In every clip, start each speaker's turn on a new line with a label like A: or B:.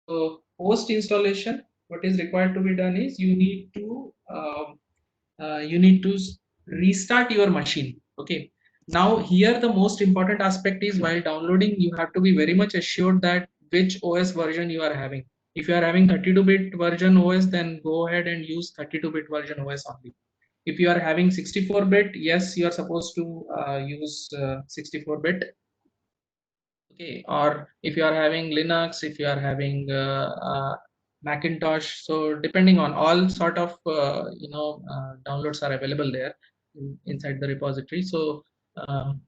A: So post installation, what is required to be done is you need to restart your machine. Okay. Now here the most important aspect is while downloading, you have to be very much assured that which OS version you are having. If you are having 32-bit version OS, then go ahead and use 32-bit version OS only. If you are having 64-bit, yes, you are supposed to use 64-bit. Okay, or if you are having Linux, if you are having Macintosh, so depending on all sort of downloads are available there inside the repository. So um,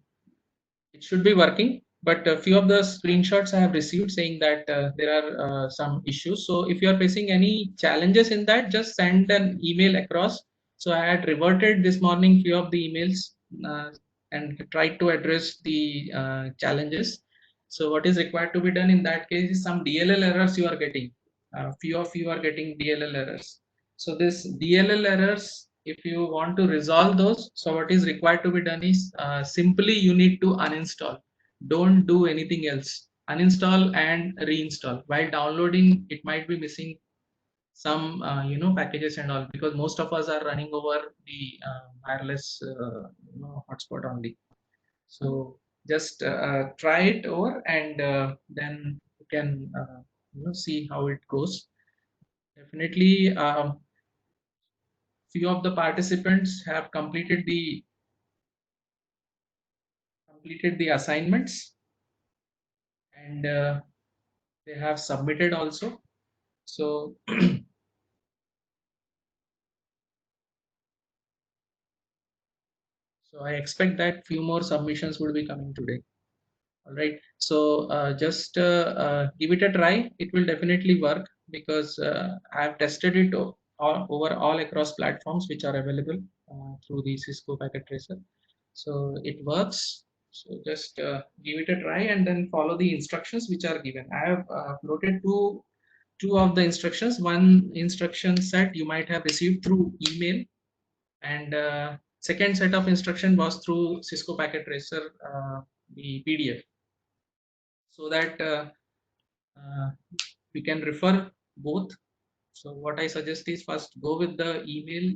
A: it should be working, but a few of the screenshots I have received saying that there are some issues. So if you are facing any challenges in that, just send an email across. So I had reverted this morning few of the emails uh, and tried to address the challenges. So what is required to be done in that case is some DLL errors you are getting. Few of you are getting DLL errors. So this DLL errors, if you want to resolve those, so what is required to be done is simply you need to uninstall. Don't do anything else. Uninstall and reinstall. While downloading, it might be missing some packages and all, because most of us are running over the wireless hotspot only. So just try it over, and then you can see how it goes. Definitely, few of the participants have completed the assignments, and they have submitted also. So so I expect that few more submissions will be coming today. All right, so just give it a try. It will definitely work, because I have tested it over all across platforms which are available through the Cisco Packet Tracer. So it works. So just give it a try and then follow the instructions which are given. I have uploaded two of the instructions. One instruction set you might have received through email, and second set of instruction was through Cisco Packet Tracer, the PDF, so that uh, we can refer both. So what I suggest is first go with the email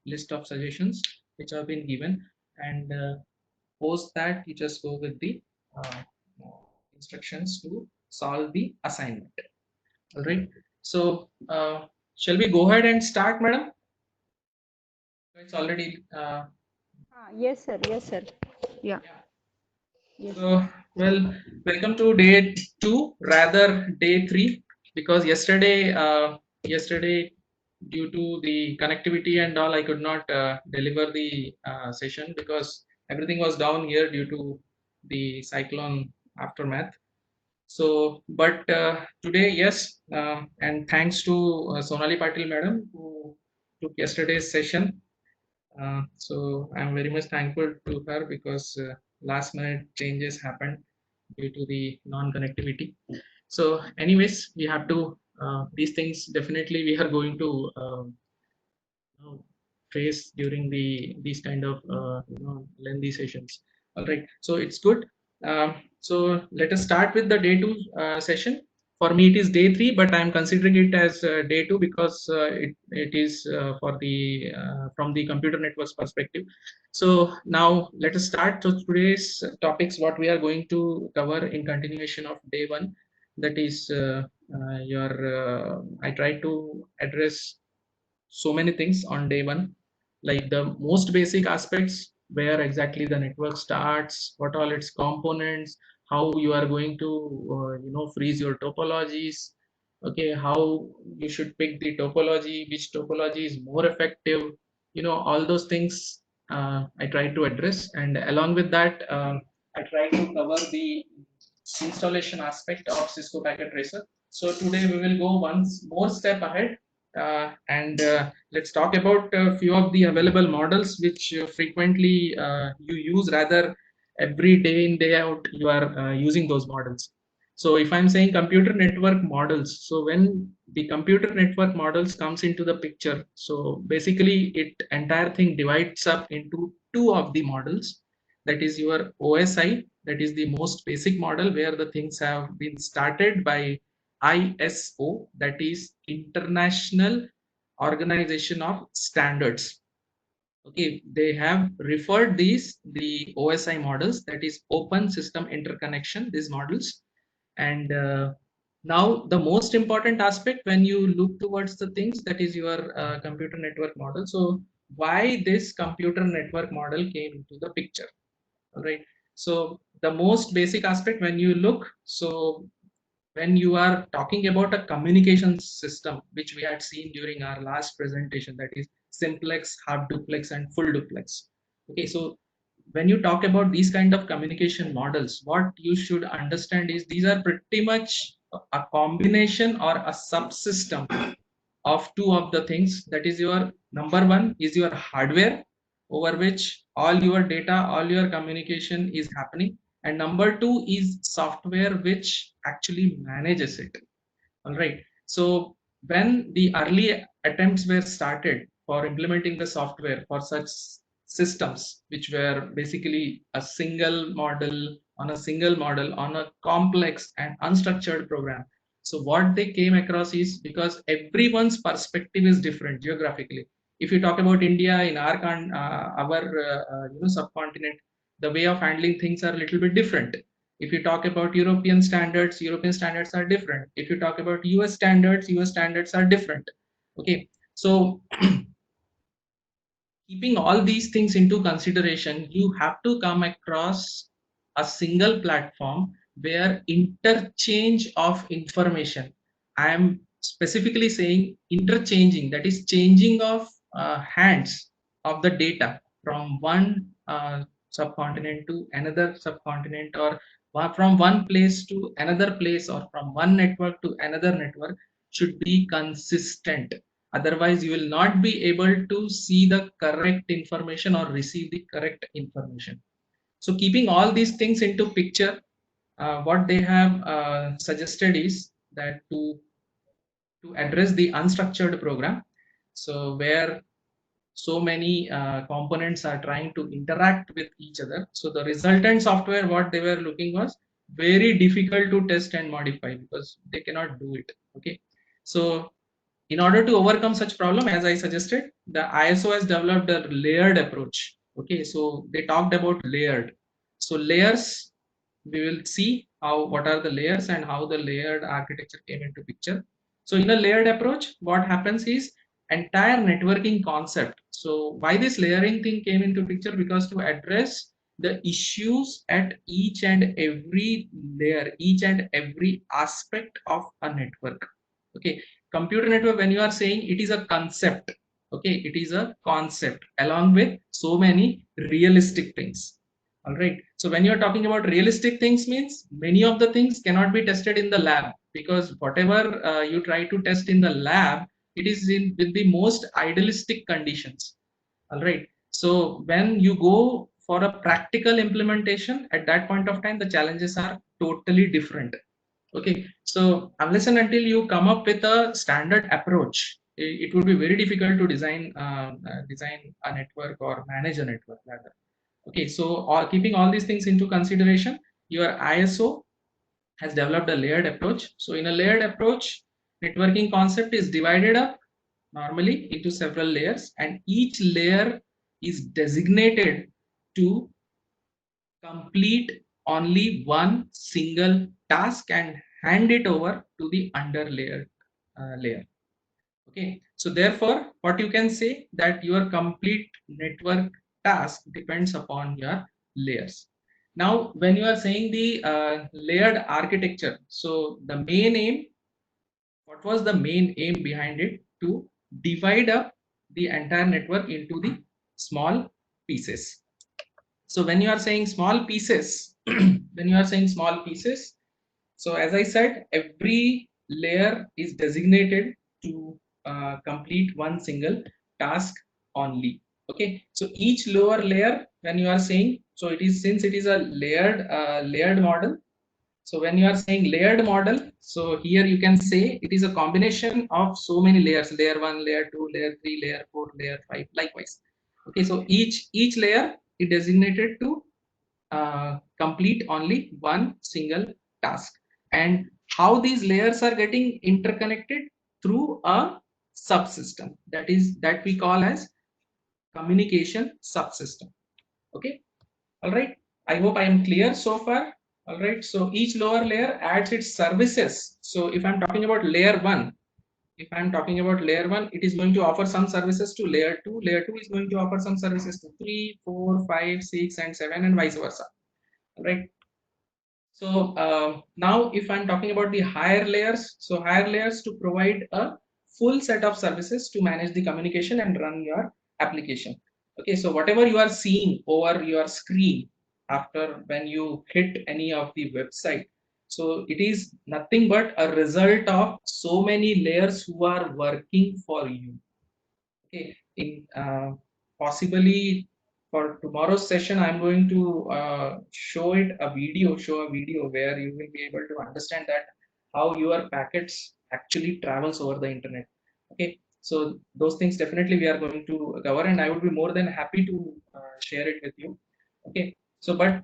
A: list of suggestions which have been given, and post that you just go with the uh, instructions to solve the assignment. All right. So shall we go ahead and start, madam? It's already
B: Yes, sir. Yes, sir. Yeah.
A: yeah.
B: Yes.
A: So, well, welcome to day two, rather day three, because yesterday, due to the connectivity and all, I could not deliver the session because everything was down here due to the cyclone aftermath. So, but today, yes, and thanks to Sonali Patil madam who took yesterday's session. So I'm very much thankful to her, because last minute changes happened due to the non-connectivity. So anyways, we have to these things definitely we are going to face during these kind of lengthy sessions. All right, so it's good. So let us start with the day two session. For me it is day three, but I'm considering it as day two because it is for the from the computer networks perspective. So now let us start. So today's topics what we are going to cover in continuation of day one, that is your I try to address so many things on day one, like the most basic aspects, where exactly the network starts, what all its components, how you are going to freeze your topologies. Okay, how you should pick the topology, which topology is more effective, all those things I try to address. And along with that, I try to cover the installation aspect of Cisco Packet Tracer. So today we will go one more step ahead, and let's talk about a few of the available models which frequently you use, rather every day in day out you are using those models. So if I'm saying computer network models, so when the computer network models comes into the picture, so basically it entire thing divides up into two of the models. That is your OSI, that is the most basic model where the things have been started by ISO, that is International Organization of Standards. Okay, they have referred these the OSI models, that is Open System Interconnection, these models. And now the most important aspect when you look towards the things, that is your computer network model. So why this computer network model came into the picture? All right. So the most basic aspect when you look, so when you are talking about a communication system, which we had seen during our last presentation, that is simplex, half duplex, and full duplex. Okay, so when you talk about these kind of communication models, what you should understand is these are pretty much a combination or a subsystem of two of the things. That is, your number one is your hardware, over which all your data, all your communication is happening, and number two is software, which actually manages it. All right. So when the early attempts were started for implementing the software for such systems, which were basically a single model on a complex and unstructured program. So what they came across is, because everyone's perspective is different geographically. If you talk about India, in our subcontinent, the way of handling things are a little bit different. If you talk about European standards are different. If you talk about US standards are different. Okay, so keeping all these things into consideration, you have to come across a single platform where interchange of information, I am specifically saying interchanging, that is changing of hands of the data from one subcontinent to another subcontinent, or from one place to another place, or from one network to another network, should be consistent. Otherwise you will not be able to see the correct information or receive the correct information. So keeping all these things into picture, what they have suggested is that to address the unstructured program, so where so many components are trying to interact with each other, so the resultant software what they were looking was very difficult to test and modify, because they cannot do it. Okay, so in order to overcome such problem, as I suggested, the ISO has developed a layered approach. Okay, so they talked about layered. So layers, we will see how what are the layers and how the layered architecture came into picture. So in a layered approach, what happens is entire networking concept. So why this layering thing came into picture? Because to address the issues at each and every layer, each and every aspect of a network. Okay, computer network, when you are saying it is a concept, okay, it is a concept along with so many realistic things. All right, so when you're talking about realistic things, means many of the things cannot be tested in the lab, because whatever you try to test in the lab, it is in with the most idealistic conditions. All right, so when you go for a practical implementation, at that point of time the challenges are totally different. Okay, so unless and until you come up with a standard approach, it would be very difficult to design a network or manage a network rather. Okay, so keeping all these things into consideration, your ISO has developed a layered approach. So in a layered approach, networking concept is divided up normally into several layers, and each layer is designated to complete only one single task and hand it over to the under layer. Okay, so therefore what you can say that your complete network task depends upon your layers. Now when you are saying the layered architecture, so the main aim, what was the main aim behind it? To divide up the entire network into the small pieces. So when you are saying small pieces, when you are saying small pieces, so as I said, every layer is designated to complete one single task only. Okay, so each lower layer, when you are saying, so it is, since it is a layered model. So when you are saying layered model, so here you can say it is a combination of so many layers: layer one, layer two, layer three, layer four, layer five, likewise. Okay, so each layer is designated to complete only one single task. And how these layers are getting interconnected through a subsystem that we call as communication subsystem. Okay, all right. I hope I am clear so far. All right. So each lower layer adds its services. So if I'm talking about layer one, if I'm talking about layer one, it is going to offer some services to layer two. Layer two is going to offer some services to 3, 4, 5, 6, and 7, and vice versa. All right. So now if I'm talking about the higher layers, so higher layers to provide a full set of services to manage the communication and run your application. Okay, so whatever you are seeing over your screen after when you hit any of the website, so it is nothing but a result of so many layers who are working for you. Okay, in possibly for tomorrow's session, I'm going to show a video where you will be able to understand that how your packets actually travels over the internet. Okay, so those things definitely we are going to cover, and I would be more than happy to share it with you. Okay, so but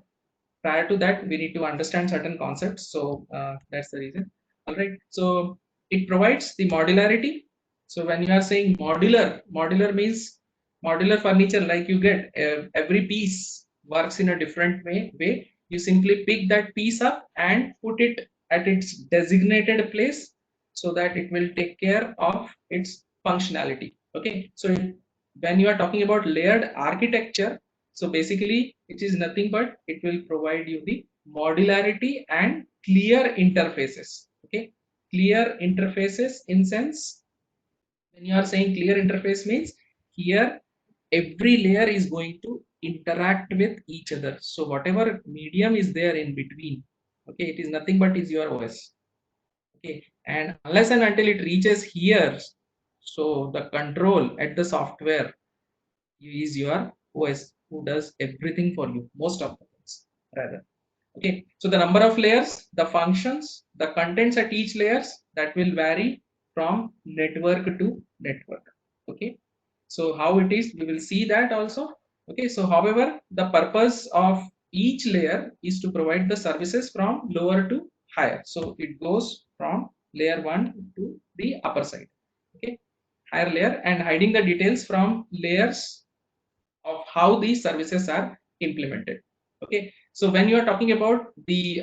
A: prior to that, we need to understand certain concepts. So that's the reason. All right, so it provides the modularity. So when you are saying modular means modular furniture, like you get every piece works in a different way. You simply pick that piece up and put it at its designated place so that it will take care of its functionality. Okay, so when you are talking about layered architecture, so basically it is nothing but it will provide you the modularity and clear interfaces. Okay, clear interfaces in sense, when you are saying clear interface means here every layer is going to interact with each other. So whatever medium is there in between, okay, it is nothing but is your OS. Okay, and unless and until it reaches here, so the control at the software is your OS who does everything for you, most of the things rather. Okay, so the number of layers, the functions, the contents at each layers, that will vary from network to network. Okay, so how it is, we will see that also. Okay, so however, the purpose of each layer is to provide the services from lower to higher. So it goes from layer 1 to the upper side. Okay, higher layer, and hiding the details from layers of how these services are implemented. Okay, so when you are talking about the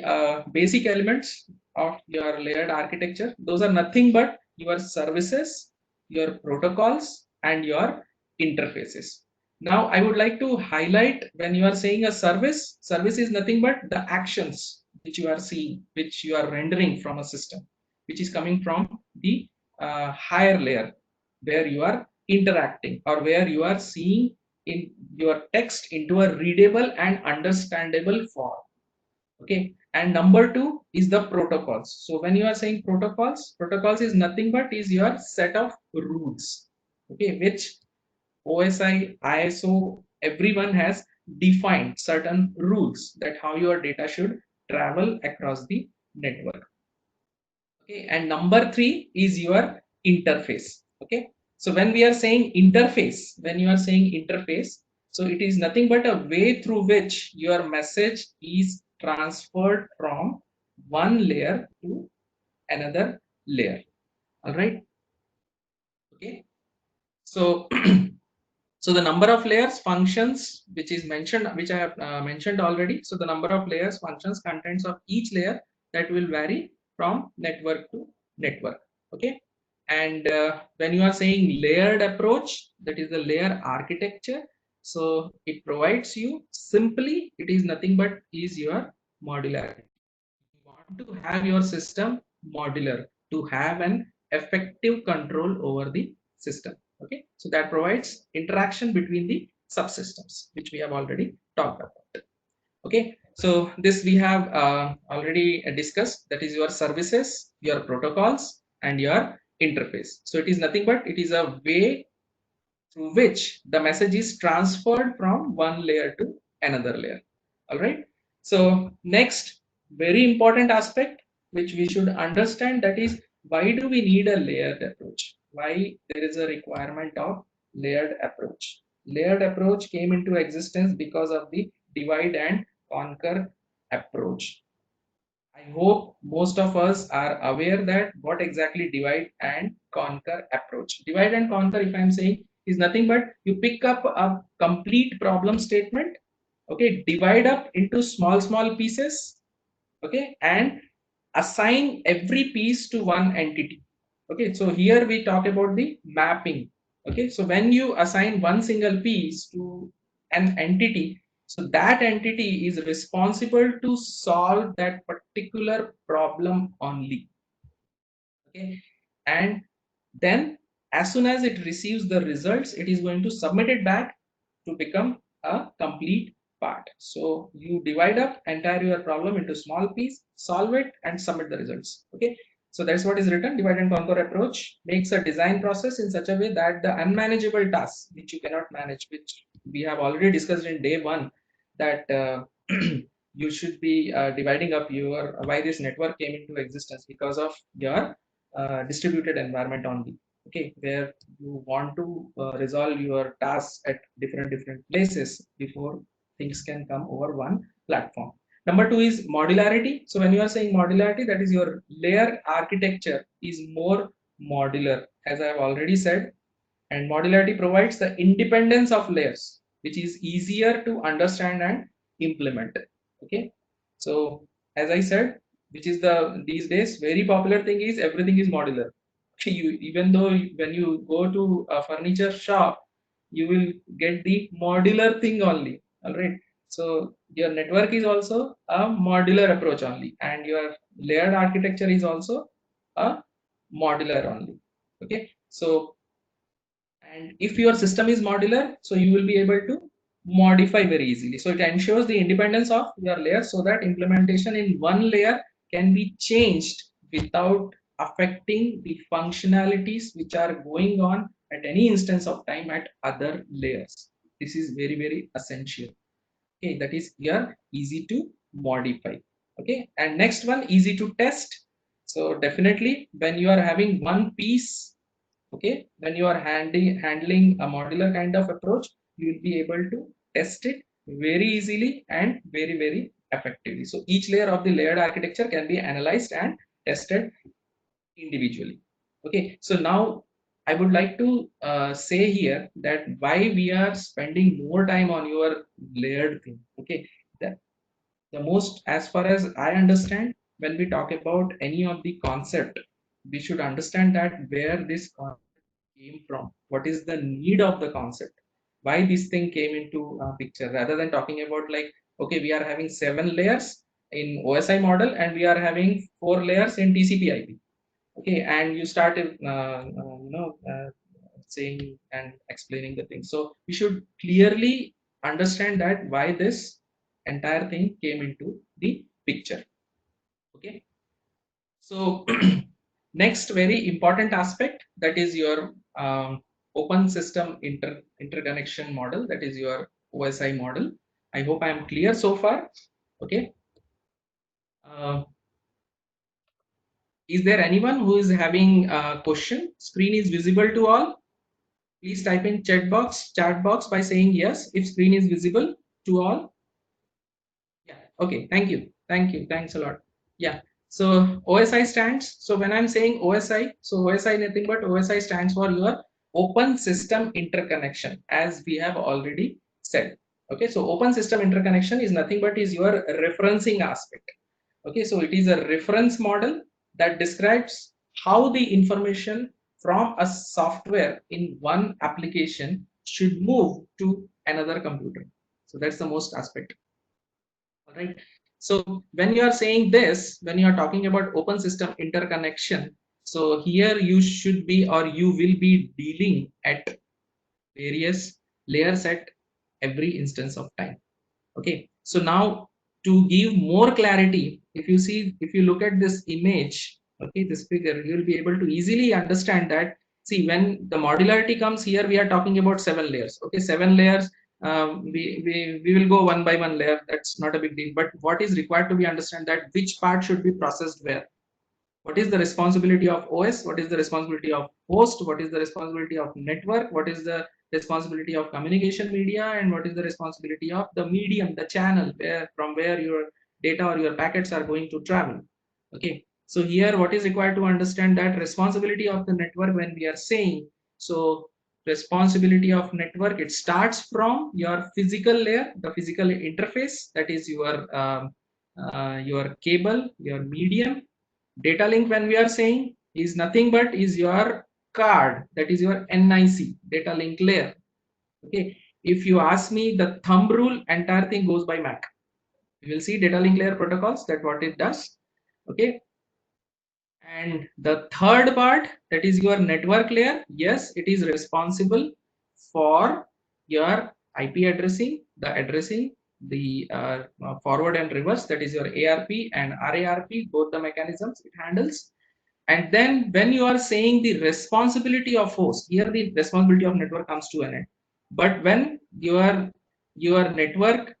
A: basic elements of your layered architecture, those are nothing but your services, your protocols, and your interfaces. Now I would like to highlight, when you are saying a service is nothing but the actions which you are seeing, which you are rendering from a system, which is coming from the higher layer, where you are interacting or where you are seeing in your text into a readable and understandable form. Okay, and number two is the protocols. So when you are saying protocols is nothing but is your set of rules, okay, which OSI, ISO, everyone has defined certain rules that how your data should travel across the network. Okay, and number three is your interface. Okay, so when we are saying interface, when you are saying interface, so it is nothing but a way through which your message is transferred from one layer to another layer. All right, okay, so so the number of layers, functions, which is mentioned, which I have mentioned already. So the number of layers, functions, contents of each layer, that will vary from network to network. Okay, and when you are saying layered approach, that is the layer architecture. So it provides you simply, it is nothing but is your modularity. You want to have your system modular to have an effective control over the system. Okay, so that provides interaction between the subsystems, which we have already talked about. Okay, so this we have already discussed, that is your services, your protocols, and your interface. So it is nothing but it is a way through which the message is transferred from one layer to another layer. All right, so next very important aspect which we should understand, that is why do we need a layered approach, why there is a requirement of layered approach. Layered approach came into existence because of the divide and conquer approach. I hope most of us are aware that what exactly divide and conquer approach. Divide and conquer, if I'm saying, is nothing but you pick up a complete problem statement, okay, divide up into small pieces, okay, and assign every piece to one entity. Okay, so here we talk about the mapping. Okay, so when you assign one single piece to an entity, so that entity is responsible to solve that particular problem only. Okay, and then as soon as it receives the results, it is going to submit it back to become a complete part. So you divide up entire your problem into small piece, solve it, and submit the results. Okay, so that's what is written. Divide and conquer approach makes a design process in such a way that the unmanageable tasks which you cannot manage, which we have already discussed in day one, that you should be dividing up your why this network came into existence because of your distributed environment only. Okay, where you want to resolve your tasks at different places before things can come over one platform. Number two is modularity. So when you are saying modularity, that is your layer architecture is more modular, as I have already said, and modularity provides the independence of layers, which is easier to understand and implement. Okay, so as I said, which is the these days very popular thing is everything is modular. You, even though when you go to a furniture shop, you will get the modular thing only. All right, so your network is also a modular approach only, and your layered architecture is also a modular only. Okay, so and if your system is modular, so you will be able to modify very easily. So it ensures the independence of your layer so that implementation in one layer can be changed without affecting the functionalities which are going on at any instance of time at other layers. This is very essential. Okay, that is here easy to modify. Okay, and next one, easy to test. So definitely when you are having one piece, okay, when you are handling a modular kind of approach, you will be able to test it very easily and very effectively. So each layer of the layered architecture can be analyzed and tested individually. Okay, so now I would like to say here that why we are spending more time on your layered thing. Okay, the most, as far as I understand, when we talk about any of the concept, we should understand that where this concept came from, what is the need of the concept, why this thing came into picture, rather than talking about like, okay, we are having 7 layers in OSI model and we are having 4 layers in TCP/IP. Okay, and you started saying and explaining the thing. So we should clearly understand that why this entire thing came into the picture. Okay, so next very important aspect, that is your open system interconnection model, that is your OSI model. I hope I am clear so far. Okay, uh, is there anyone who is having a question? Screen is visible to all. Please type in chat box by saying yes if screen is visible to all. Yeah, okay, thank you, thanks a lot. Yeah, so OSI stands, so when I'm saying OSI, so OSI nothing but OSI stands for your open system interconnection, as we have already said. Okay, so open system interconnection is nothing but is your referencing aspect. Okay, so it is a reference model that describes how the information from a software in one application should move to another computer. So that's the most aspect. All right, so when you are saying this, when you are talking about open system interconnection, so here you should be, or you will be dealing at various layers at every instance of time. Okay, so now to give more clarity, if you see, if you look at this image, okay, this figure, you will be able to easily understand that. See, when the modularity comes here, we are talking about 7 layers. Okay, 7 layers. We will go one by one layer, that's not a big deal, but what is required to be understand that which part should be processed where, what is the responsibility of OS, what is the responsibility of host, what is the responsibility of network, what is the responsibility of communication media, and what is the responsibility of the medium, the channel where from where your data or your packets are going to travel. Okay, so here what is required to understand that responsibility of the network when we are saying, so responsibility of network, it starts from your physical layer, the physical interface, that is your cable, your medium. Data link when we are saying is nothing but is your card, that is your NIC, data link layer. Okay, if you ask me the thumb rule, entire thing goes by MAC. You will see data link layer protocols, that what it does. Okay, and the third part, that is your network layer. Yes, it is responsible for your IP addressing, the forward and reverse, that is your ARP and RARP, both the mechanisms it handles. And then when you are saying the responsibility of host, here the responsibility of network comes to an end. But when your network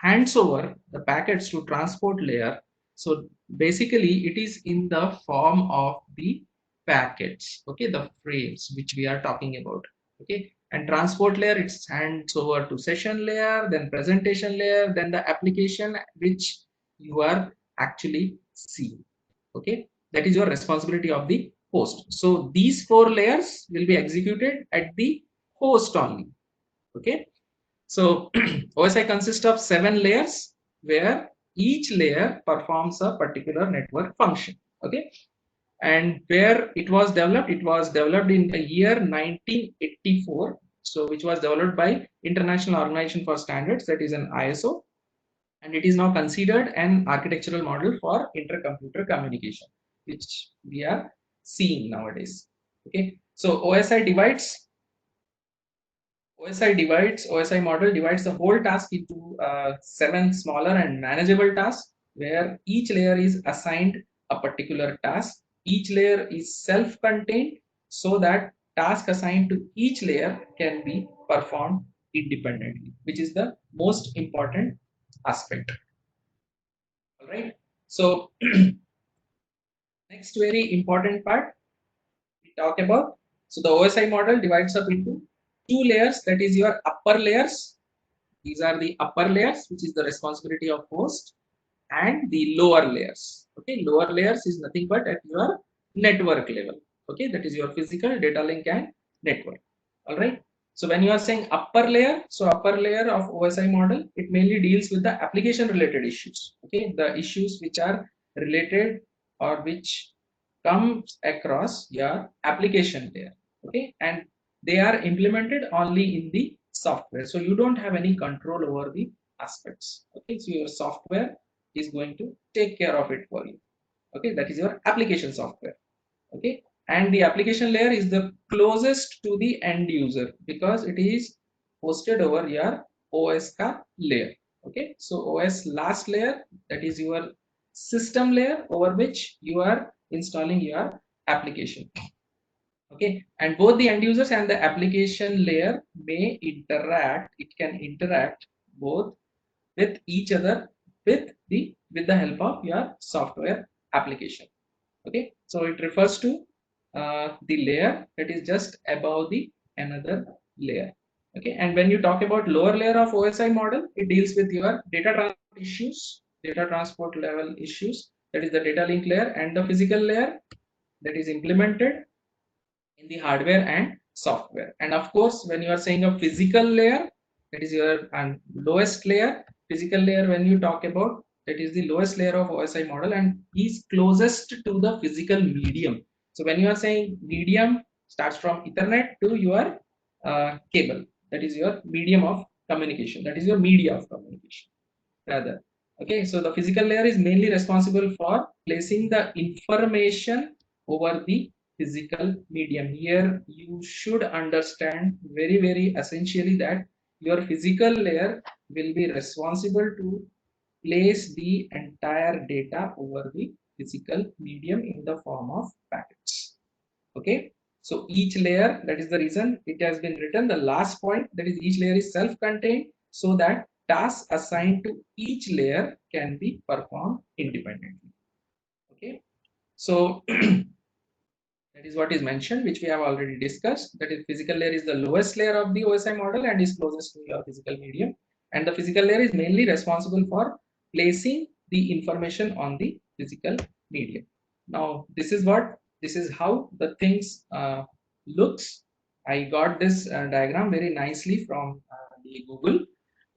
A: hands over the packets to transport layer, so basically it is in the form of the packets, okay, the frames which we are talking about. Okay, and transport layer, it hands over to session layer, then presentation layer, then the application which you are actually seeing. Okay, that is your responsibility of the host. So these 4 layers will be executed at the host only. Okay, so OSI consists of 7 layers where each layer performs a particular network function. Okay, and where it was developed in the year 1984, so which was developed by International Organization for Standards, that is an ISO, and it is now considered an architectural model for intercomputer communication, which we are seeing nowadays. Okay, so OSI model divides the whole task into 7 smaller and manageable tasks, where each layer is assigned a particular task. Each layer is self-contained, so that task assigned to each layer can be performed independently, which is the most important aspect. All right, so next very important part we talk about, so the OSI model divides up into 2 layers, that is your upper layers. These are the upper layers, which is the responsibility of host, and the lower layers. Okay, lower layers is nothing but at your network level. Okay, that is your physical data link and network. All right, so when you are saying upper layer, so upper layer of OSI model, it mainly deals with the application related issues. Okay, the issues which are related or which comes across your application layer. Okay, and they are implemented only in the software, so you don't have any control over the aspects. Okay, so your software is going to take care of it for you. Okay, that is your application software. Okay, and the application layer is the closest to the end user because it is hosted over your OS ka layer. Okay, so OS last layer, that is your system layer over which you are installing your application. Okay, and both the end users and the application layer may interact, it can interact both with each other with the help of your software application. Okay, so it refers to the layer that is just above the another layer. Okay, and when you talk about lower layer of OSI model, it deals with your data transport issues, data transport level issues, that is the data link layer, and the physical layer that is implemented in the hardware and software. And of course, when you are saying a physical layer, that is your lowest layer. Physical layer, when you talk about, that is the lowest layer of OSI model and is closest to the physical medium. So when you are saying medium, starts from Ethernet to your cable, that is your medium of communication, that is your media of communication rather. Okay, so the physical layer is mainly responsible for placing the information over the physical medium. Here you should understand very essentially that your physical layer will be responsible to place the entire data over the physical medium in the form of packets. Okay, so each layer, that is the reason it has been written the last point, that is each layer is self-contained, so that tasks assigned to each layer can be performed independently. Okay, so that is what is mentioned, which we have already discussed, that is physical layer is the lowest layer of the OSI model and is closest to your physical medium, and the physical layer is mainly responsible for placing the information on the physical medium. Now this is how the things looks. I got this diagram very nicely from the Google.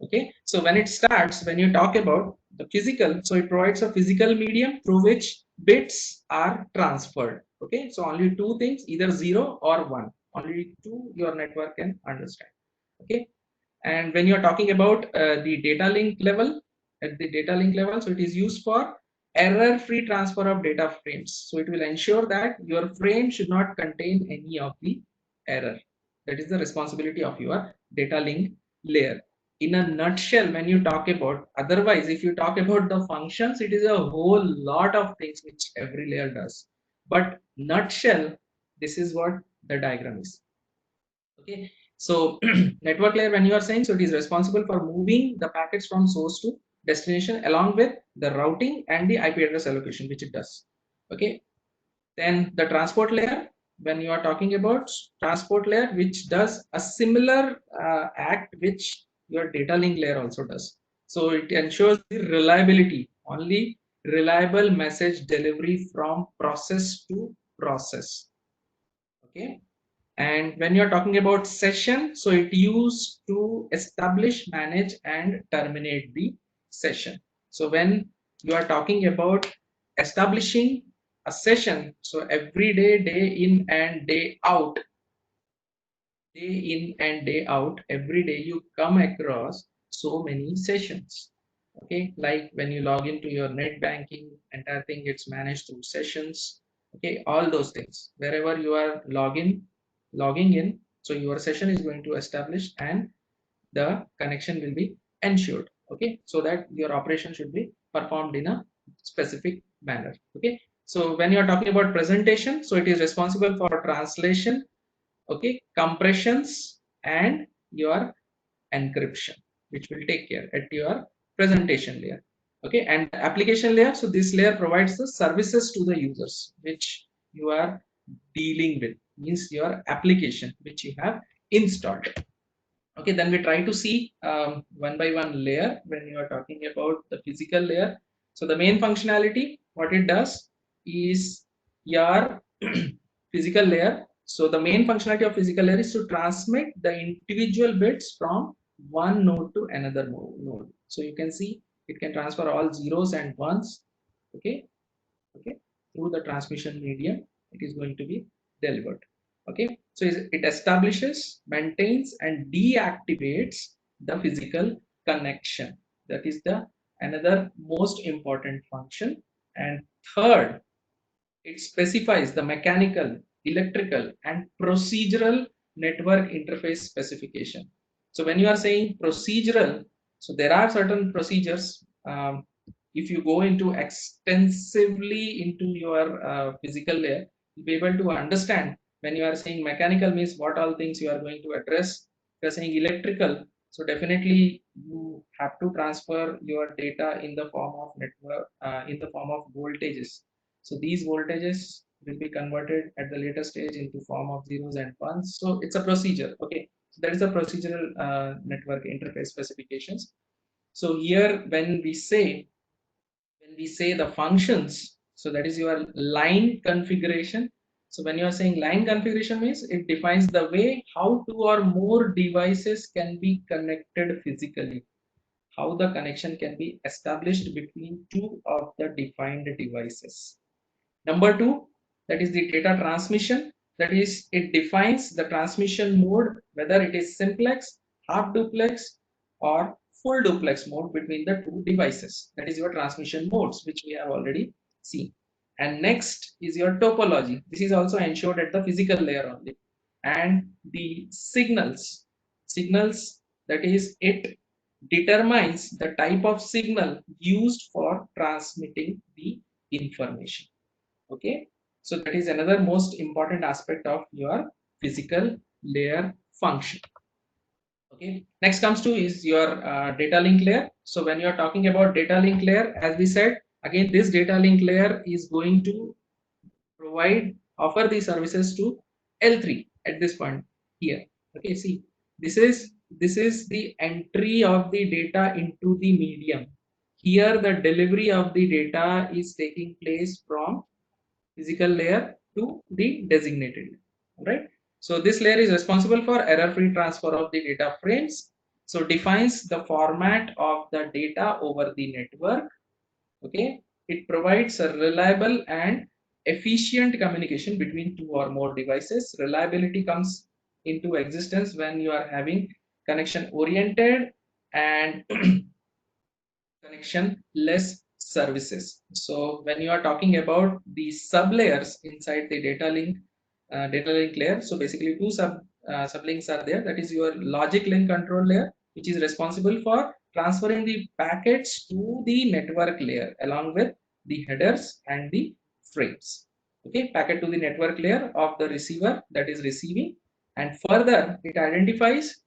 A: Okay, so when it starts, when you talk about the physical, so it provides a physical medium through which bits are transferred. Okay, so only two things, either 0 or 1, only two your network can understand. Okay, and when you're talking about the data link level, at the data link level, so it is used for error free transfer of data frames. So it will ensure that your frame should not contain any of the error. That is the responsibility of your data link layer. In a nutshell, when you talk about, otherwise if you talk about the functions, it is a whole lot of things which every layer does, but nutshell, this is what the diagram is. Okay, so network layer, when you are saying, so it is responsible for moving the packets from source to destination along with the routing and the IP address allocation, which it does. Okay, then the transport layer, when you are talking about transport layer, which does a similar act which your data link layer also does. So it ensures the reliability, only reliable message delivery from process to process. Okay, and when you're talking about session, so it used to establish, manage and terminate the session. So when you are talking about establishing a session, so every day, day in and day out, every day you come across so many sessions. Okay, like when you log into your net banking, entire thing gets managed through sessions. Okay, all those things, wherever you are logging in, so your session is going to establish and the connection will be ensured. Okay, so that your operation should be performed in a specific manner. Okay, so when you are talking about presentation, so it is responsible for translation, okay, compressions and your encryption, which will take care at your presentation layer. Okay, and application layer, so this layer provides the services to the users which you are dealing with, means your application which you have installed. Okay, then we try to see one by one layer. When you are talking about the physical layer, so the main functionality, what it does is your physical layer. So the main functionality of physical layer is to transmit the individual bits from one node to another node. So you can see it can transfer all zeros and ones. Okay, okay, through the transmission medium it is going to be delivered. Okay, so it establishes, maintains and deactivates the physical connection. That is the another most important function. And third, it specifies the mechanical, electrical and procedural network interface specification. So when you are saying procedural, so there are certain procedures. If you go into extensively into your physical layer, you'll be able to understand. When you are saying mechanical, means what all things you are going to address. If you are saying electrical, so definitely you have to transfer your data in the form of network, in the form of voltages. So these voltages will be converted at the later stage into form of zeros and ones. So it's a procedure. Okay, so that is a procedural network interface specifications. So here when we say the functions, so that is your line configuration. So when you are saying line configuration, means it defines the way how two or more devices can be connected physically, how the connection can be established between two of the defined devices. Number two, that is the data transmission. That is, it defines the transmission mode, whether it is simplex, half duplex, or full duplex mode between the two devices. That is your transmission modes, which we have already seen. And next is your topology. This is also ensured at the physical layer only. And the signals, that is, it determines the type of signal used for transmitting the information. Okay, so that is another most important aspect of your physical layer function. Okay, next comes to is your data link layer. So when you are talking about data link layer, as we said, again this data link layer is going to offer these services to L3 at this point here. Okay, see, this is the entry of the data into the medium. here the delivery of the data is taking place from physical layer to the designated layer. All right. So this layer is responsible for error-free transfer of the data frames. So defines the format of the data over the network. Okay. It provides a reliable and efficient communication between two or more devices. Reliability comes into existence when you are having connection oriented and connection less services. So when you are talking about the sub layers inside the data link layer, so basically two sublinks are there. That is your logic link control layer, which is responsible for transferring the packets to the network layer along with the headers and the frames. Okay, packet to the network layer of the receiver that is receiving, and further it identifies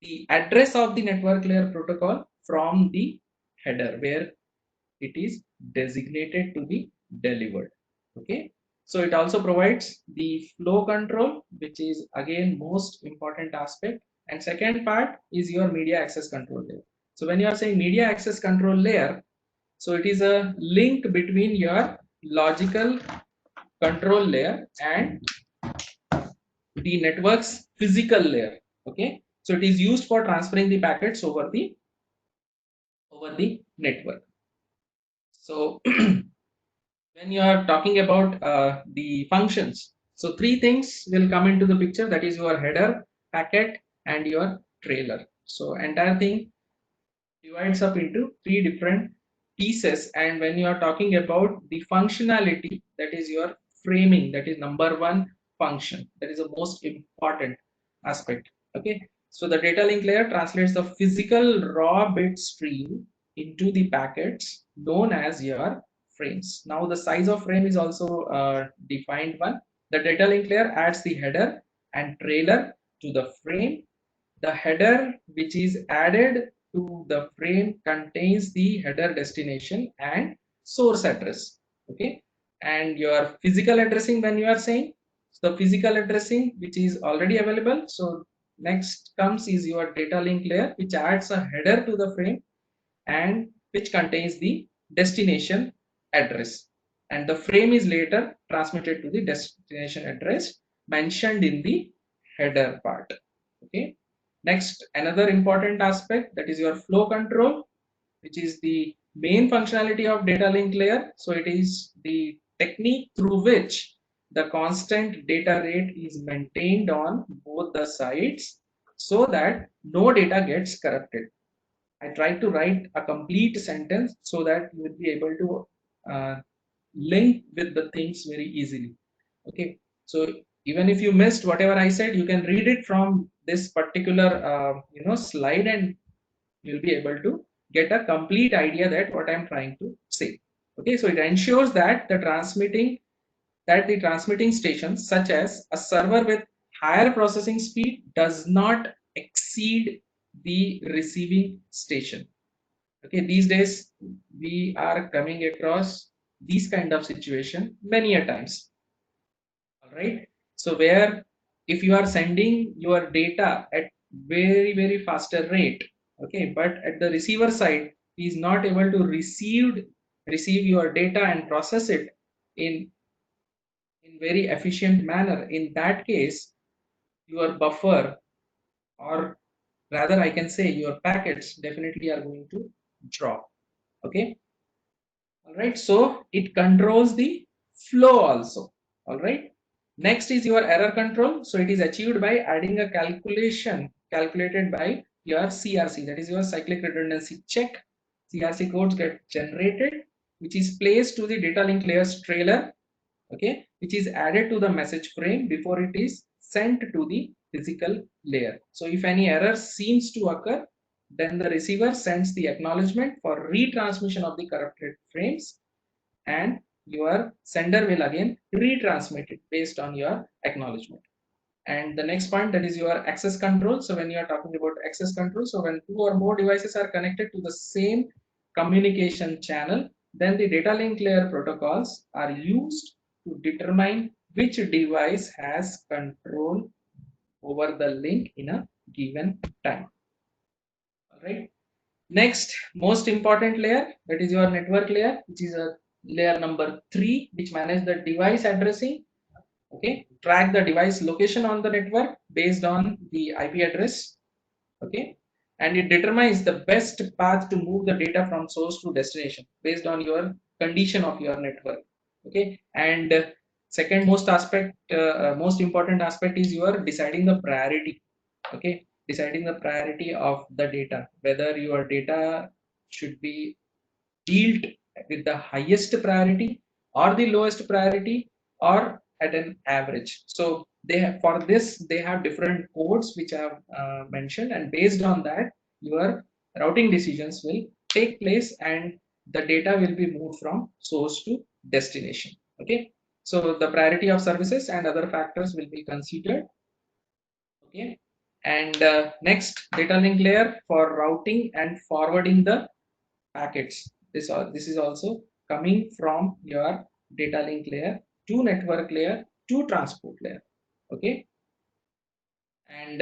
A: the address of the network layer protocol from the header where it is designated to be delivered. Okay, so it also provides the flow control, which is again most important aspect, and second part is your media access control layer. So when you are saying media access control layer, so it is a link between your logical control layer and the network's physical layer. Okay, so it is used for transferring the packets over the network. So when you are talking about the functions, so three things will come into the picture, that is your header, packet and your trailer. So entire thing divides up into three different pieces, and when you are talking about the functionality, that is your framing, that is number one function, that is the most important aspect. Okay, so the data link layer translates the physical raw bit stream into the packets known as your frames. Now the size of frame is also defined one. The data link layer adds the header and trailer to the frame. The header which is added to the frame contains the header destination and source address. Okay, and your physical addressing, when you are saying, so the physical addressing which is already available, so next comes is your data link layer, which adds a header to the frame and which contains the destination address, and the frame is later transmitted to the destination address mentioned in the header part. Okay, next another important aspect, that is your flow control, which is the main functionality of data link layer. So it is the technique through which the constant data rate is maintained on both the sides so that no data gets corrupted. I tried to write a complete sentence so that you will be able to link with the things very easily. Okay, so even if you missed whatever I said, you can read it from this particular slide, and you'll be able to get a complete idea that what I'm trying to say. Okay, so it ensures that the transmitting stations, such as a server with higher processing speed, does not exceed the receiving station. Okay, these days we are coming across these kind of situation many a times. All right, so where if you are sending your data at very faster rate, okay, but at the receiver side he is not able to receive your data and process it in very efficient manner, in that case your buffer, or rather I can say your packets, definitely are going to drop. Okay, all right, so it controls the flow also. All right, next is your error control. So it is achieved by adding a calculation calculated by your CRC, that is your cyclic redundancy check. CRC codes get generated, which is placed to the data link layer's trailer, okay, which is added to the message frame before it is sent to the physical layer. So if any error seems to occur, then the receiver sends the acknowledgement for retransmission of the corrupted frames, and your sender will again retransmit it based on your acknowledgement. And the next point, that is your access control. So when you are talking about access control, so when two or more devices are connected to the same communication channel, then the data link layer protocols are used to determine which device has control over the link in a given time. All right, Next, most important layer, that is your network layer, which is a layer number 3, which manages the device addressing. Okay, track the device location on the network based on the IP address. Okay, and it determines the best path to move the data from source to destination based on your condition of your network. Okay, and second most important aspect is you are deciding the priority. Okay, deciding the priority of the data, whether your data should be dealt with the highest priority or the lowest priority or at an average. So they have, for this they have different codes which I have mentioned, and based on that your routing decisions will take place and the data will be moved from source to destination. Okay, so the priority of services and other factors will be considered. Okay, and next, data link layer for routing and forwarding the packets. This is also coming from your data link layer to network layer to transport layer. Okay, and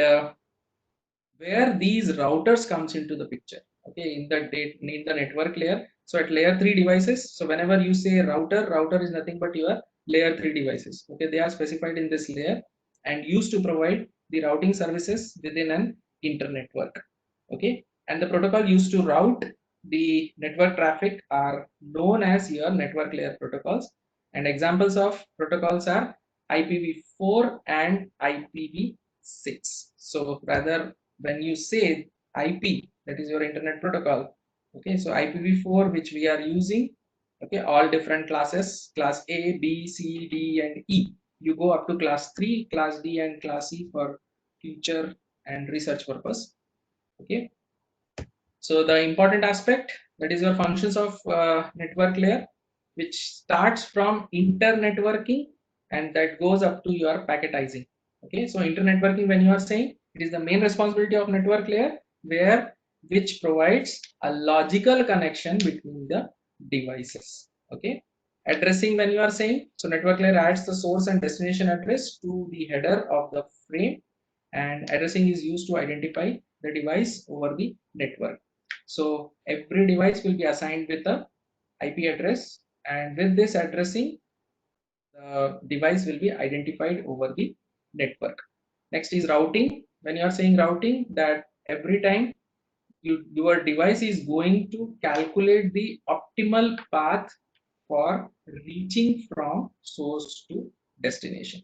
A: where these routers comes into the picture. Okay, in the network layer. So at layer 3 devices. So whenever you say router is nothing but your layer 3 devices. Okay, they are specified in this layer and used to provide the routing services within an internetwork. Okay, and the protocol used to route the network traffic are known as your network layer protocols, and examples of protocols are IPv4 and IPv6. So rather, when you say IP, that is your internet protocol. Okay, so IPv4 which we are using, okay, all different classes, class A, B, C, D and E. You go up to class 3, class D and class E for future and research purpose. Okay, so the important aspect, that is your functions of network layer, which starts from internetworking and that goes up to your packetizing. Okay, so internetworking, when you are saying, it is the main responsibility of network layer, where which provides a logical connection between the devices. Okay, addressing, when you are saying, so network layer adds the source and destination address to the header of the frame, and addressing is used to identify the device over the network. So every device will be assigned with a IP address, and with this addressing, the device will be identified over the network. Next is routing. When you are saying routing, that every time your device is going to calculate the optimal path for reaching from source to destination.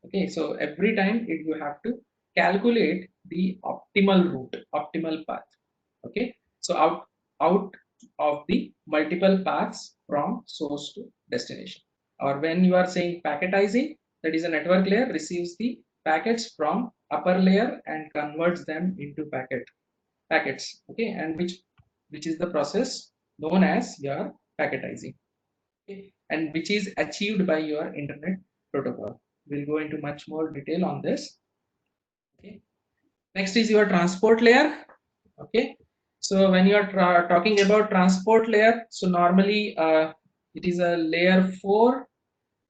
A: Okay, so every time you have to calculate the optimal route, optimal path. Okay, so out of the multiple paths from source to destination. Or when you are saying packetizing, that is a network layer receives the packets from upper layer and converts them into packets. Okay, and which is the process known as your packetizing. Okay, and which is achieved by your internet protocol. We'll go into much more detail on this. Okay, next is your transport layer. Okay, so when you are talking about transport layer, so normally it is a layer 4.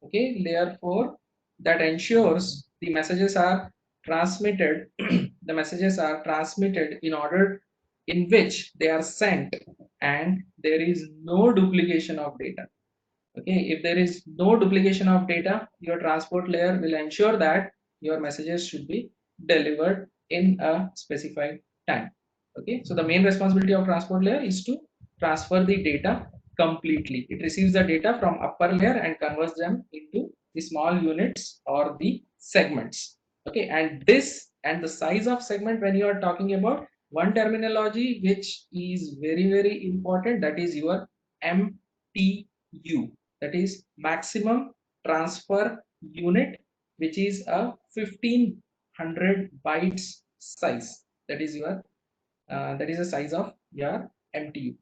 A: Okay, layer 4 that ensures the messages are transmitted the messages are transmitted in order in which they are sent, and there is no duplication of data. Okay, if there is no duplication of data, your transport layer will ensure that your messages should be delivered in a specified time. Okay, so the main responsibility of transport layer is to transfer the data completely. It receives the data from upper layer and converts them into the small units or the segments. Okay, and this and the size of segment, when you are talking about one terminology which is very important, that is your MTU, that is maximum transfer unit, which is a 1500 bytes size. That is your that is the size of your MTU.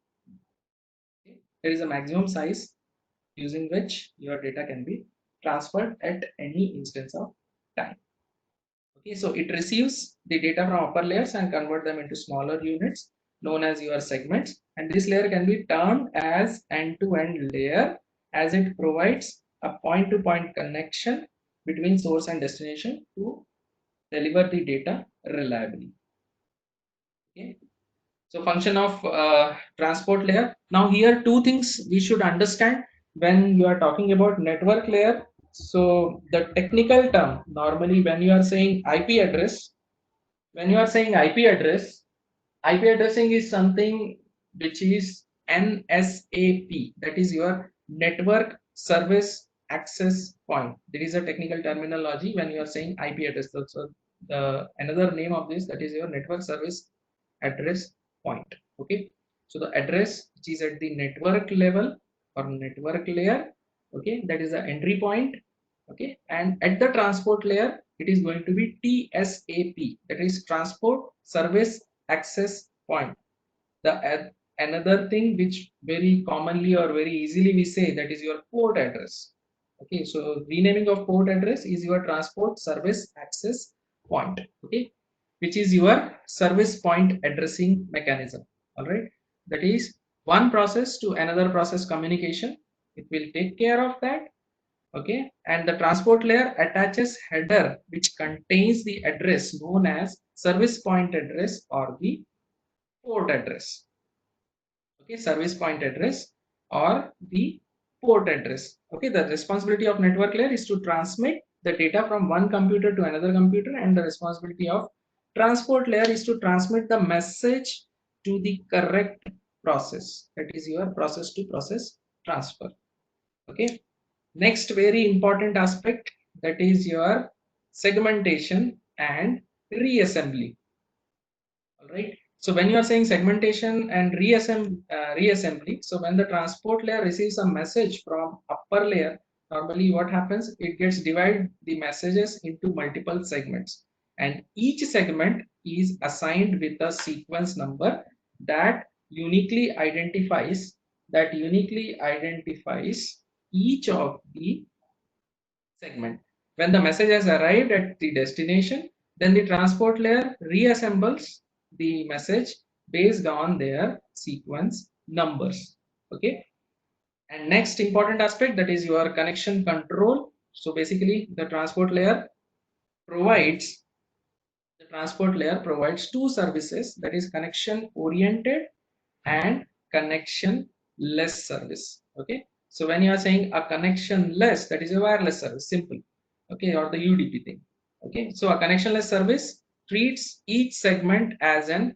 A: Okay, there is a maximum size using which your data can be transferred at any instance of time. Okay, so it receives the data from upper layers and convert them into smaller units known as your segments, and this layer can be termed as end-to-end layer, as it provides a point-to-point connection between source and destination to deliver the data reliably. Okay, So function of transport layer. Now here two things we should understand when you are talking about network layer. So the technical term normally when you are saying IP address, when you are saying IP address, IP addressing is something which is NSAP, that is your network service access point. There is a technical terminology when you are saying IP address. So the another name of this, that is your network service address point. Okay, so the address which is at the network level or network layer, okay, that is the entry point. Okay, and at the transport layer it is going to be TSAP, that is transport service access point. The another thing which very commonly or very easily we say, that is your port address. Okay, so renaming of port address is your transport service access point. Okay, which is your service point addressing mechanism. All right, that is one process to another process communication. It will take care of that. Okay, and the transport layer attaches header which contains the address known as service point address or the port address. Okay, service point address or the port address. Okay, the responsibility of network layer is to transmit the data from one computer to another computer, and the responsibility of transport layer is to transmit the message to the correct process, that is your process to process transfer. Okay, next very important aspect, that is your segmentation and reassembly. All right, so when you are saying segmentation and reassembly, so when the transport layer receives a message from upper layer, normally what happens, it gets divide the messages into multiple segments, and each segment is assigned with a sequence number that uniquely identifies each of the segment. When the message has arrived at the destination, then the transport layer reassembles the message based on their sequence numbers. Okay. And next important aspect, that is your connection control. So basically provides the transport layer provides two services, that is connection oriented and connection less service. Okay, so when you are saying a connection less, that is a wireless service, simple. Okay, or the UDP thing. Okay, so a connectionless service treats each segment as an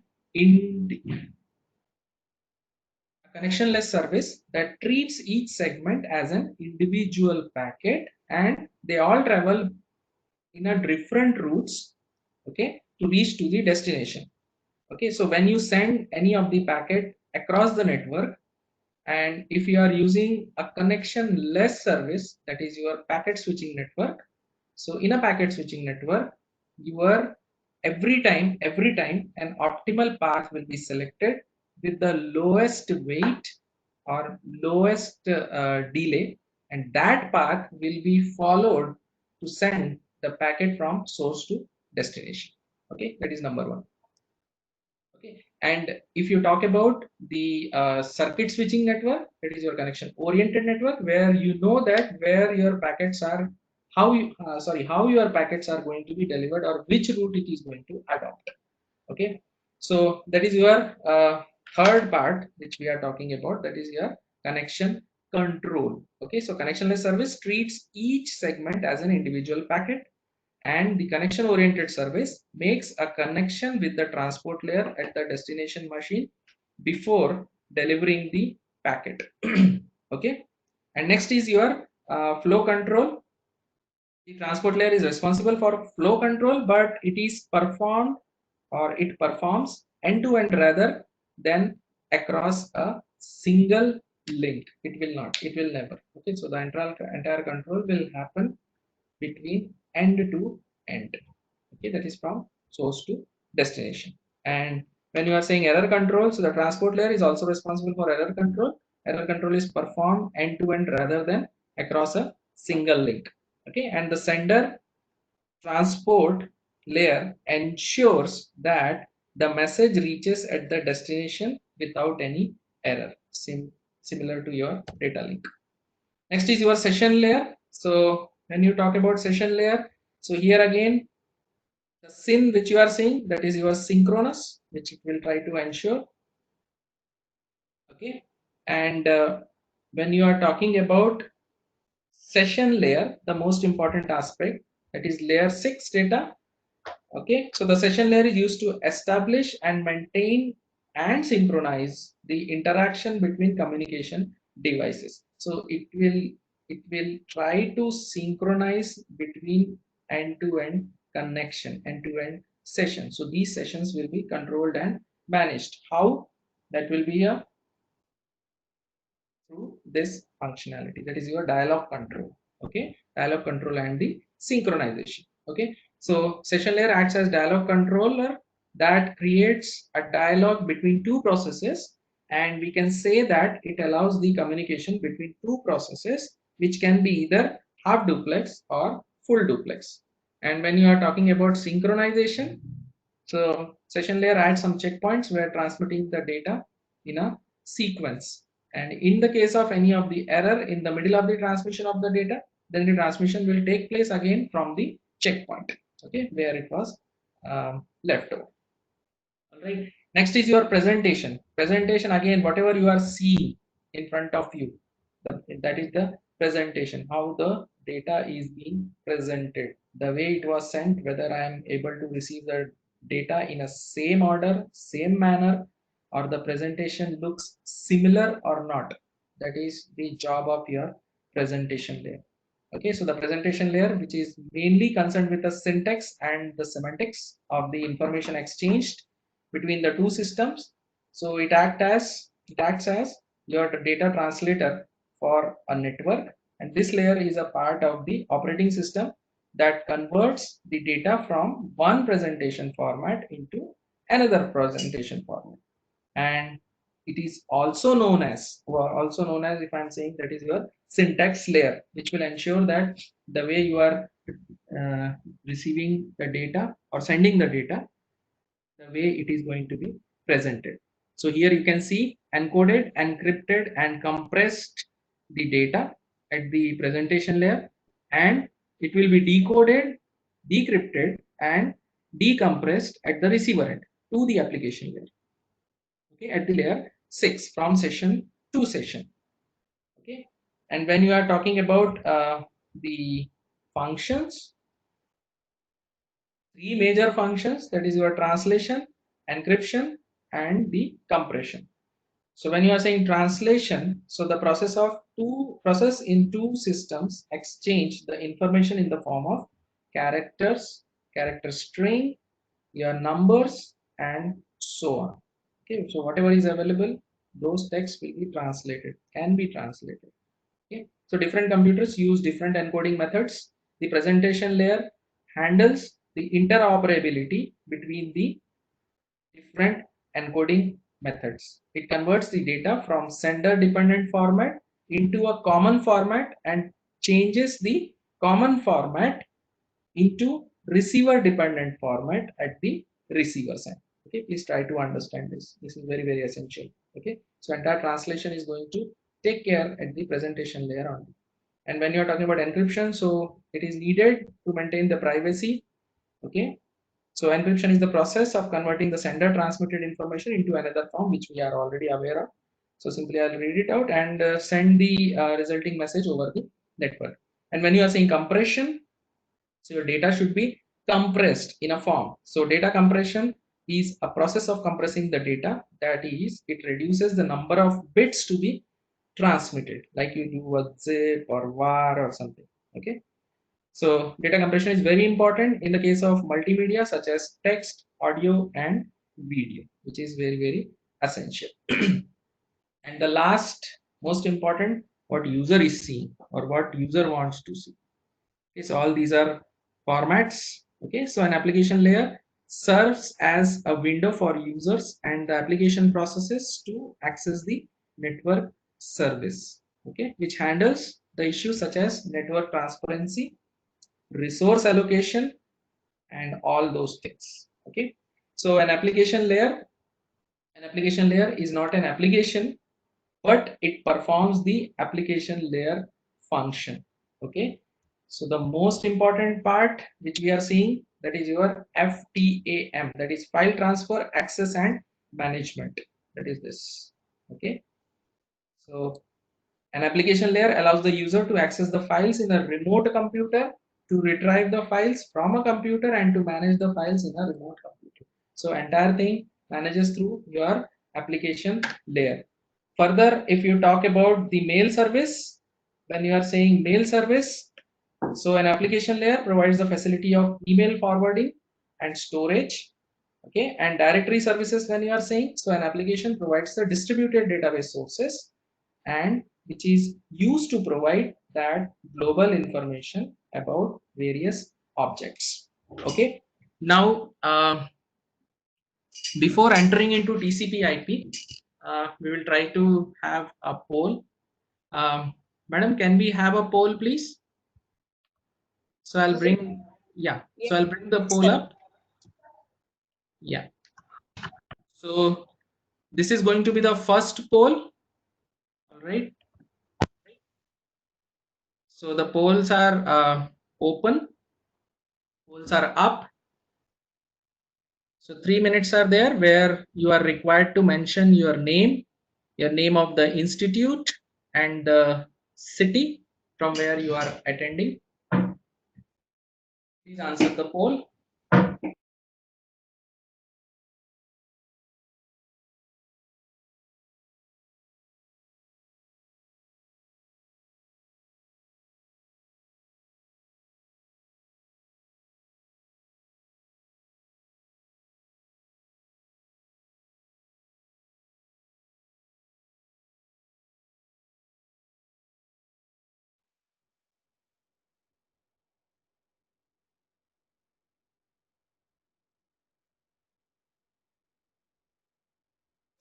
A: connectionless service that treats each segment as an individual packet, and they all travel in a different routes, okay, to reach to the destination. Okay, so when you send any of the packet across the network, and if you are using a connection less service, that is your packet switching network, so in a packet switching network, your every time an optimal path will be selected with the lowest weight or lowest delay, and that path will be followed to send the packet from source to destination. Okay, that is number one. Okay, and if you talk about the circuit switching network, that is your connection oriented network, where you know that where your packets are, how your packets are going to be delivered, or which route it is going to adopt. Okay, so that is your third part which we are talking about, that is your connection control. Okay, so connectionless service treats each segment as an individual packet, and the connection oriented service makes a connection with the transport layer at the destination machine before delivering the packet. Okay, and next is your flow control. The transport layer is responsible for flow control, but it performs end to end rather than across a single link. It will never. Okay, so the entire control will happen between end to end. Okay, that is from source to destination. And when you are saying error control, so the transport layer is also responsible for error control. Error control is performed end to end rather than across a single link. Okay, and the sender transport layer ensures that the message reaches at the destination without any error, similar to your data link. Next is your session layer. So when you talk about session layer, so here again the SYN which you are seeing, that is your synchronous, which it will try to ensure Okay, and when you are talking about session layer, the most important aspect, that is layer 6 data. Okay, so the session layer is used to establish and maintain and synchronize the interaction between communication devices. So it will try to synchronize between end-to-end connection, end-to-end session. So these sessions will be controlled and managed. How? That will be a through this functionality, that is your dialog control. Okay, dialog control and the synchronization. Okay, so session layer acts as dialog controller that creates a dialogue between two processes, and we can say that it allows the communication between two processes which can be either half duplex or full duplex. And when you are talking about synchronization, so session layer adds some checkpoints where transmitting the data in a sequence, and in the case of any of the error in the middle of the transmission of the data, then the transmission will take place again from the checkpoint, okay, where it was left over. All right, next is your presentation. Again, whatever you are seeing in front of you, that is the presentation, how the data is being presented, the way it was sent, whether I am able to receive the data in a same order, same manner, or the presentation looks similar or not. That is the job of your presentation layer. Okay, so the presentation layer, which is mainly concerned with the syntax and the semantics of the information exchanged between the two systems. So it acts as your data translator for a network, and this layer is a part of the operating system that converts the data from one presentation format into another presentation format. And it is also known as, if I'm saying, that is your syntax layer, which will ensure that the way you are receiving the data or sending the data, the way it is going to be presented. So here you can see encoded, encrypted, and compressed the data at the presentation layer, and it will be decoded, decrypted, and decompressed at the receiver end to the application layer. Okay, at the layer 6 from session to session. Okay, and when you are talking about the functions, three major functions, that is your translation, encryption, and the compression. So when you are saying translation, so the process in two systems exchange the information in the form of characters, character string, your numbers, and so on. Okay, so whatever is available, those texts will be translated, can be translated. Okay, so different computers use different encoding methods. The presentation layer handles the interoperability between the different encoding methods. It converts the data from sender dependent format into a common format and changes the common format into receiver dependent format at the receiver side. Okay, please try to understand this. This is very, very essential. Okay, so entire translation is going to take care at the presentation layer only. And when you're talking about encryption, so it is needed to maintain the privacy. Okay, so encryption is the process of converting the sender transmitted information into another form, which we are already aware of. So simply I'll read it out and send the resulting message over the network. And when you are saying compression, so your data should be compressed in a form. So data compression is a process of compressing the data. That is, it reduces the number of bits to be transmitted, like you do a zip or var or something. Okay, so data compression is very important in the case of multimedia such as text, audio, and video, which is very, very essential. And the last most important, what user is seeing or what user wants to see. Okay, so all these are formats. Okay, so an application layer serves as a window for users and the application processes to access the network service, okay, which handles the issues such as network transparency, resource allocation, and all those things. Okay, so an application layer is not an application, but it performs the application layer function. Okay, so the most important part which we are seeing, that is your FTAM, that is file transfer, access, and management. That is this. Okay, So an application layer allows the user to access the files in a remote computer, to retrieve the files from a computer, and to manage the files in a remote computer. So entire thing manages through your application layer. Further, if you talk about the mail service, when you are saying mail service, so an application layer provides the facility of email forwarding and storage. Okay, and directory services, when you are saying, so an application provides the distributed database sources and which is used to provide that global information about various objects. Okay, now before entering into TCP/IP, we will try to have a poll. Madam, can we have a poll, please? So I'll bring, yeah. So I'll bring the poll up. Yeah. So this is going to be the first poll. All right. So the polls are open. Polls are up. So 3 minutes are there where you are required to mention your name of the institute, and the city from where you are attending. Please answer the poll.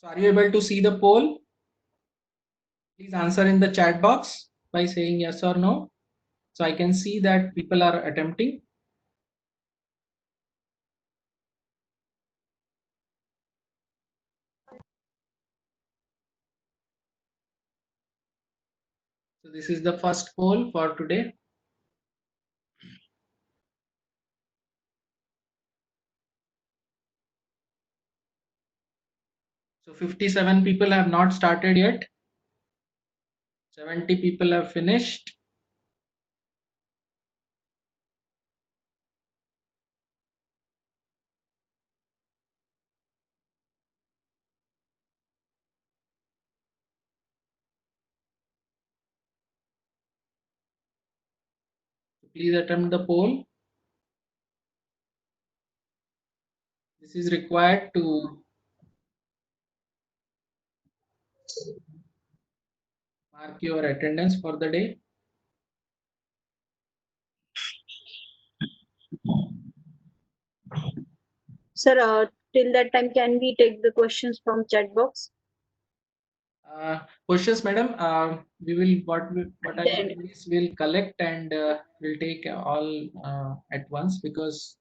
A: So are you able to see the poll? Please answer in the chat box by saying yes or no. So I can see that people are attempting. So this is the first poll for today. So 57 people have not started yet. 70 people have finished. Please attempt the poll. This is required to mark your attendance for the day.
B: Sir, till that time, can we take the questions from chat box?
A: Questions, madam. What I will
B: Then,
A: do is we'll collect and we'll take all at once, because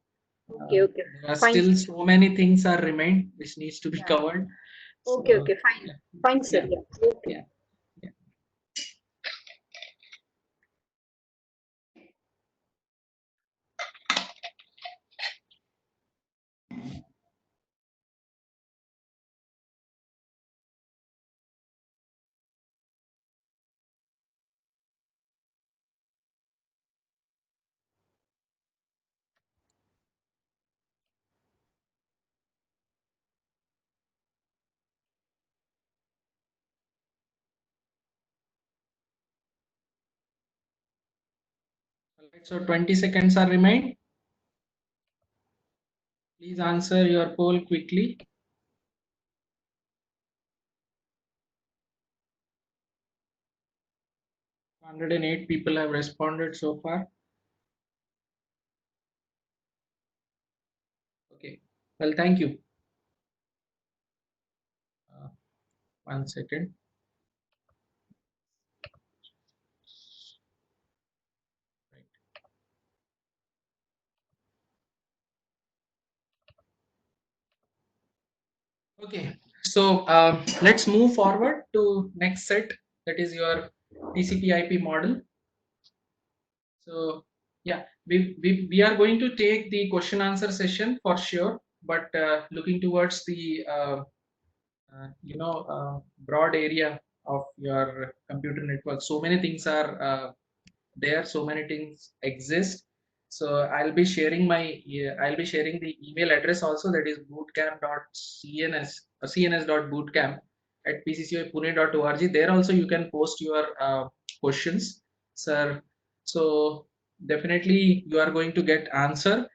B: okay, okay,
A: there are
B: fine,
A: still
B: sir.
A: so many things are remain which needs to be
B: Yeah.
A: covered.
B: Okay,
A: So
B: okay, fine,
A: yeah,
B: fine, sir.
A: yeah,
B: Yeah, okay.
A: yeah. Alright, so 20 seconds are remain. Please answer your poll quickly. 108 people have responded so far. Okay, well, thank you. 1 second. Okay, so let's move forward to next set, that is your TCP/IP model. So yeah, we are going to take the question answer session for sure, but looking towards the broad area of your computer network. So many things are there, so many things exist. So I'll be sharing the email address also, that is cns.bootcamp@pccopune.org. There also you can post your questions, sir. So definitely you are going to get answer.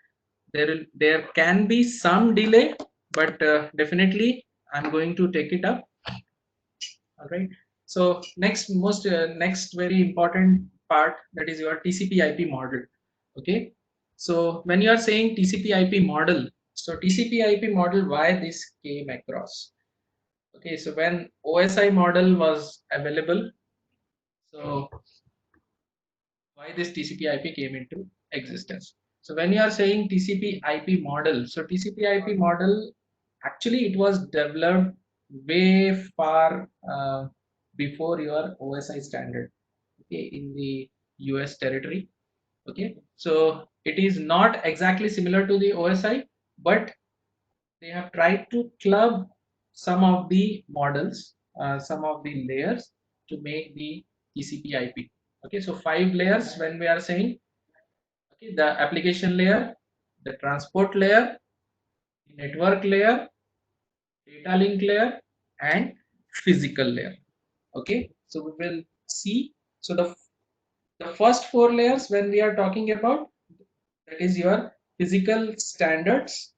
A: There can be some delay, but definitely I'm going to take it up. All right. So next very important part, that is your TCP/IP model. Okay. So when you are saying TCP/IP model, so TCP/IP model, why this came across? Okay. So when OSI model was available, so why this TCP/IP came into existence? So when you are saying TCP/IP model, so TCP/IP model, actually it was developed way far before your OSI standard, okay, in the US territory. Okay, so it is not exactly similar to the OSI, but they have tried to club some of the models, some of the layers to make the TCP/IP. Okay, so 5 layers when we are saying, okay, the application layer, the transport layer, the network layer, data link layer, and physical layer. Okay, so we will see. So the first 4 layers when we are talking about, that is your physical standards,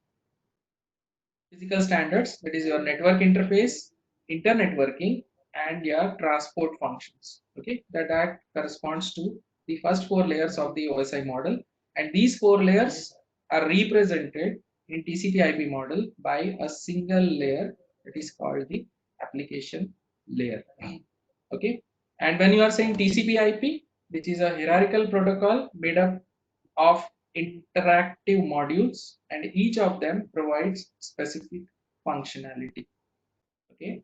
A: that is your network interface, internetworking, and your transport functions. Okay, that corresponds to the first 4 layers of the OSI model, and these 4 layers are represented in TCP/IP model by a single layer, that is called the application layer. Okay, and when you are saying TCP/IP, which is a hierarchical protocol made up of interactive modules, and each of them provides specific functionality. Okay,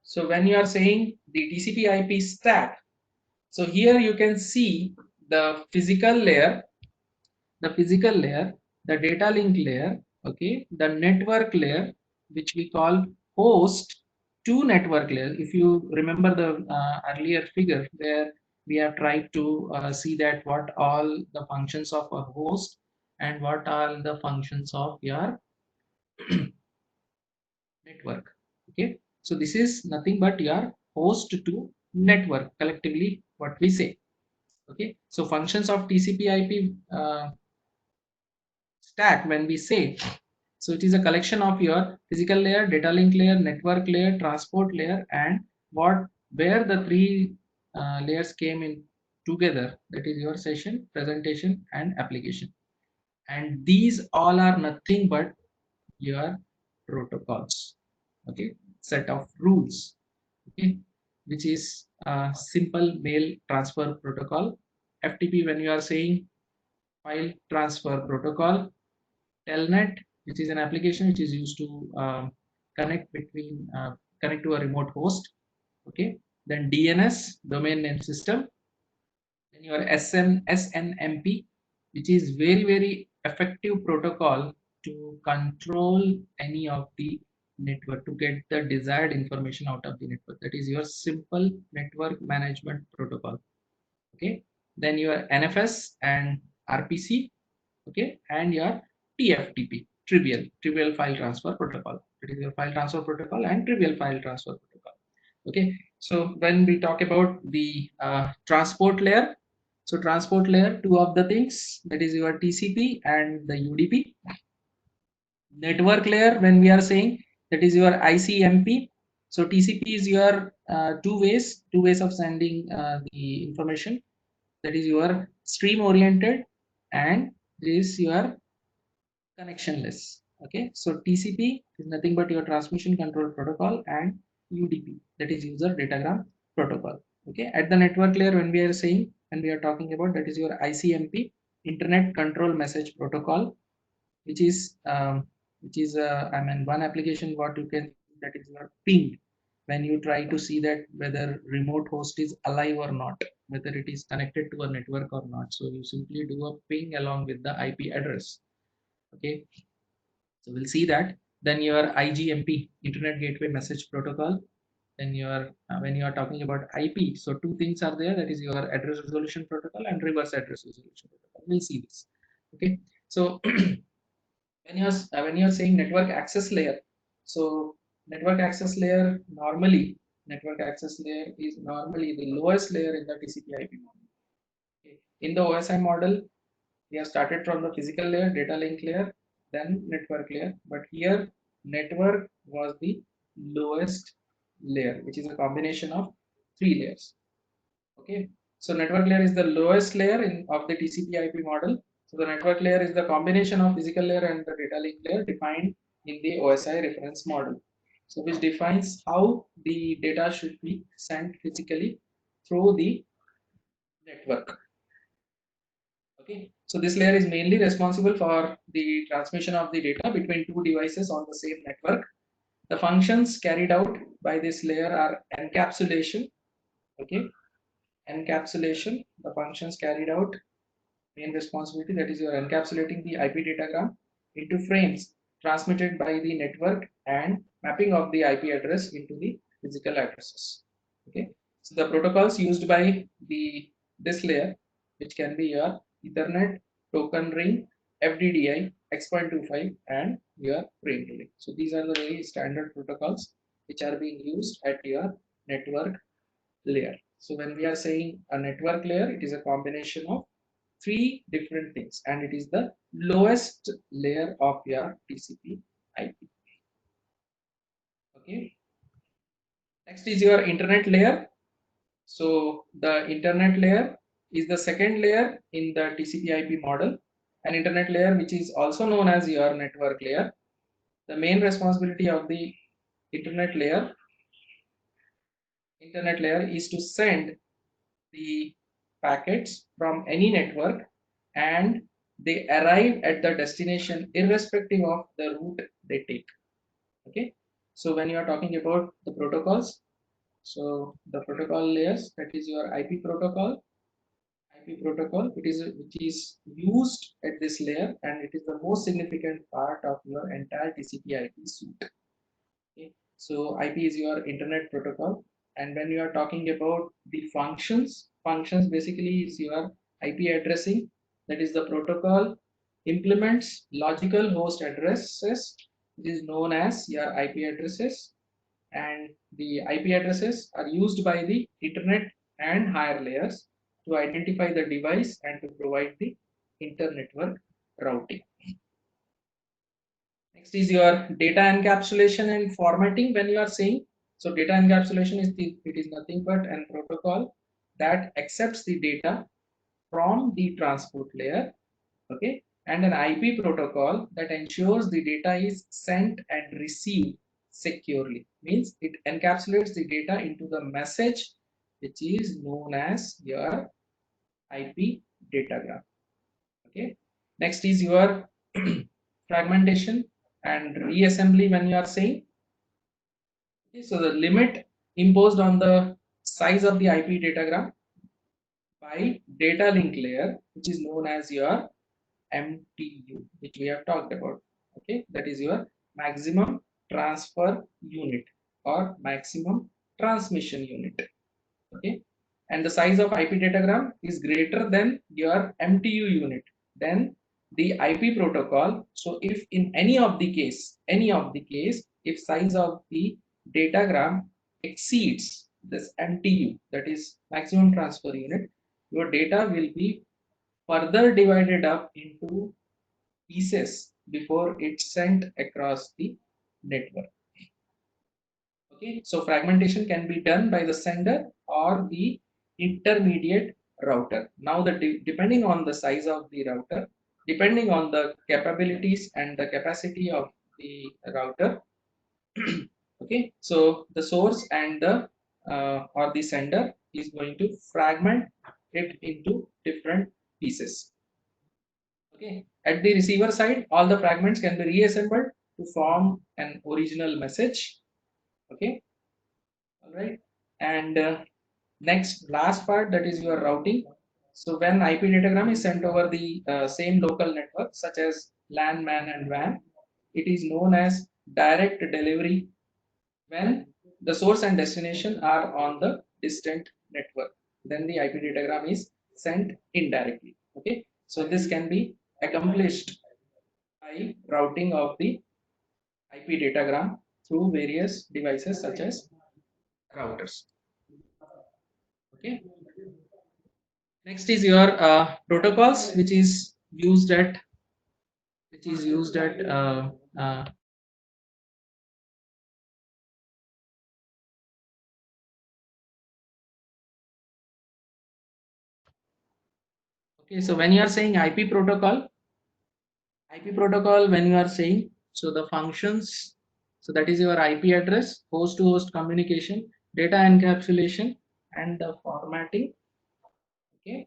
A: so when you are saying the TCP/IP stack, so here you can see the physical layer, the data link layer, okay, the network layer, which we call host to network layer. If you remember the earlier figure, where we have tried to see that what all the functions of a host and what are the functions of your network. Okay, so this is nothing but your host to network, collectively what we say. Okay, so functions of TCP/IP stack, when we say, so it is a collection of your physical layer, data link layer, network layer, transport layer, and where the three layers came in together, that is your session, presentation, and application. And these all are nothing but your protocols. Okay, set of rules. Okay, which is a simple mail transfer protocol. FTP, when you are saying file transfer protocol. Telnet, which is an application which is used to connect to a remote host. Okay, then DNS, domain name system. Then your SNMP, which is very effective protocol to control any of the network, to get the desired information out of the network. That is your simple network management protocol. Okay, then your NFS and RPC. Okay, and your TFTP, trivial file transfer protocol. It is your file transfer protocol and trivial file transfer protocol. Okay, so when we talk about the transport layer, so transport layer, two of the things, that is your TCP and the UDP. Network layer, when we are saying, that is your ICMP. So TCP is your two ways of sending the information, that is your stream oriented, and this is your connectionless. Okay, so TCP is nothing but your transmission control protocol, and UDP, that is user datagram protocol. Okay, at the network layer, when we are saying, and we are talking about, that is your ICMP, internet control message protocol, which is I mean, one application what you can, that is your ping, when you try to see that whether remote host is alive or not, whether it is connected to a network or not, so you simply do a ping along with the IP address. Okay, so we'll see that. Then your IGMP, internet gateway message protocol. when you are talking about IP. So two things are there, that is your address resolution protocol and reverse address resolution protocol. We'll see this. Okay, so when you're saying network access layer, so network access layer is normally the lowest layer in the TCP/IP model. Okay. In the OSI model, we have started from the physical layer, data link layer, then network layer, but here network was the lowest layer, which is a combination of three layers. Okay, so network layer is the lowest layer of the TCP/IP model. So the network layer is the combination of physical layer and the data link layer defined in the OSI reference model. So which defines how the data should be sent physically through the network. Okay, so this layer is mainly responsible for the transmission of the data between two devices on the same network. The functions carried out by this layer are encapsulation. Okay, encapsulation, the functions carried out, main responsibility, that is, you are encapsulating the IP datagram into frames transmitted by the network and mapping of the IP address into the physical addresses. Okay, so the protocols used by this layer, which can be your Ethernet, token ring, FDDI, X.25, and your frame relay. So these are the very standard protocols which are being used at your network layer. So when we are saying a network layer, it is a combination of three different things, and it is the lowest layer of your TCP IP. Okay. Next is your internet layer. So the internet layer is the second layer in the TCP IP model, an internet layer which is also known as your network layer. The main responsibility of the internet layer is to send the packets from any network and they arrive at the destination irrespective of the route they take. Okay, so when you are talking about the protocols, so the protocol layers, that is your IP protocol, which is used at this layer, and it is the most significant part of your entire TCP/IP suite. Okay, so IP is your internet protocol, and when you are talking about the functions basically is your IP addressing, that is the protocol implements logical host addresses, which is known as your IP addresses, and the IP addresses are used by the internet and higher layers to identify the device and to provide the inter-network routing. Next is your data encapsulation and formatting. When you are saying, so data encapsulation is nothing but a protocol that accepts the data from the transport layer, okay, and an IP protocol that ensures the data is sent and received securely. Means it encapsulates the data into the message which is known as your IP datagram. Okay. Next is your fragmentation and reassembly. When you are saying, okay, so the limit imposed on the size of the IP datagram by data link layer, which is known as your MTU, which we have talked about. Okay, that is your maximum transfer unit or maximum transmission unit. Okay, and the size of IP datagram is greater than your MTU unit, then the IP protocol. So if in any of the case, if size of the datagram exceeds this MTU, that is maximum transfer unit, your data will be further divided up into pieces before it's sent across the network. Okay, so fragmentation can be done by the sender or the intermediate router. Now, depending on the size of the router, depending on the capabilities and the capacity of the router, okay, so the source and the or the sender is going to fragment it into different pieces. Okay, at the receiver side, all the fragments can be reassembled to form an original message. Okay, all right, and next last part, that is your routing. So when IP datagram is sent over the same local network such as LAN, MAN, and WAN, it is known as direct delivery. When the source and destination are on the distant network, then the IP datagram is sent indirectly. Okay, so this can be accomplished by routing of the IP datagram through various devices such as routers. Okay, next is your protocols, which is used at uh, okay, so when you are saying IP protocol, when you are saying, so the functions, so that is your IP address, host to host communication, data encapsulation, and the formatting, okay,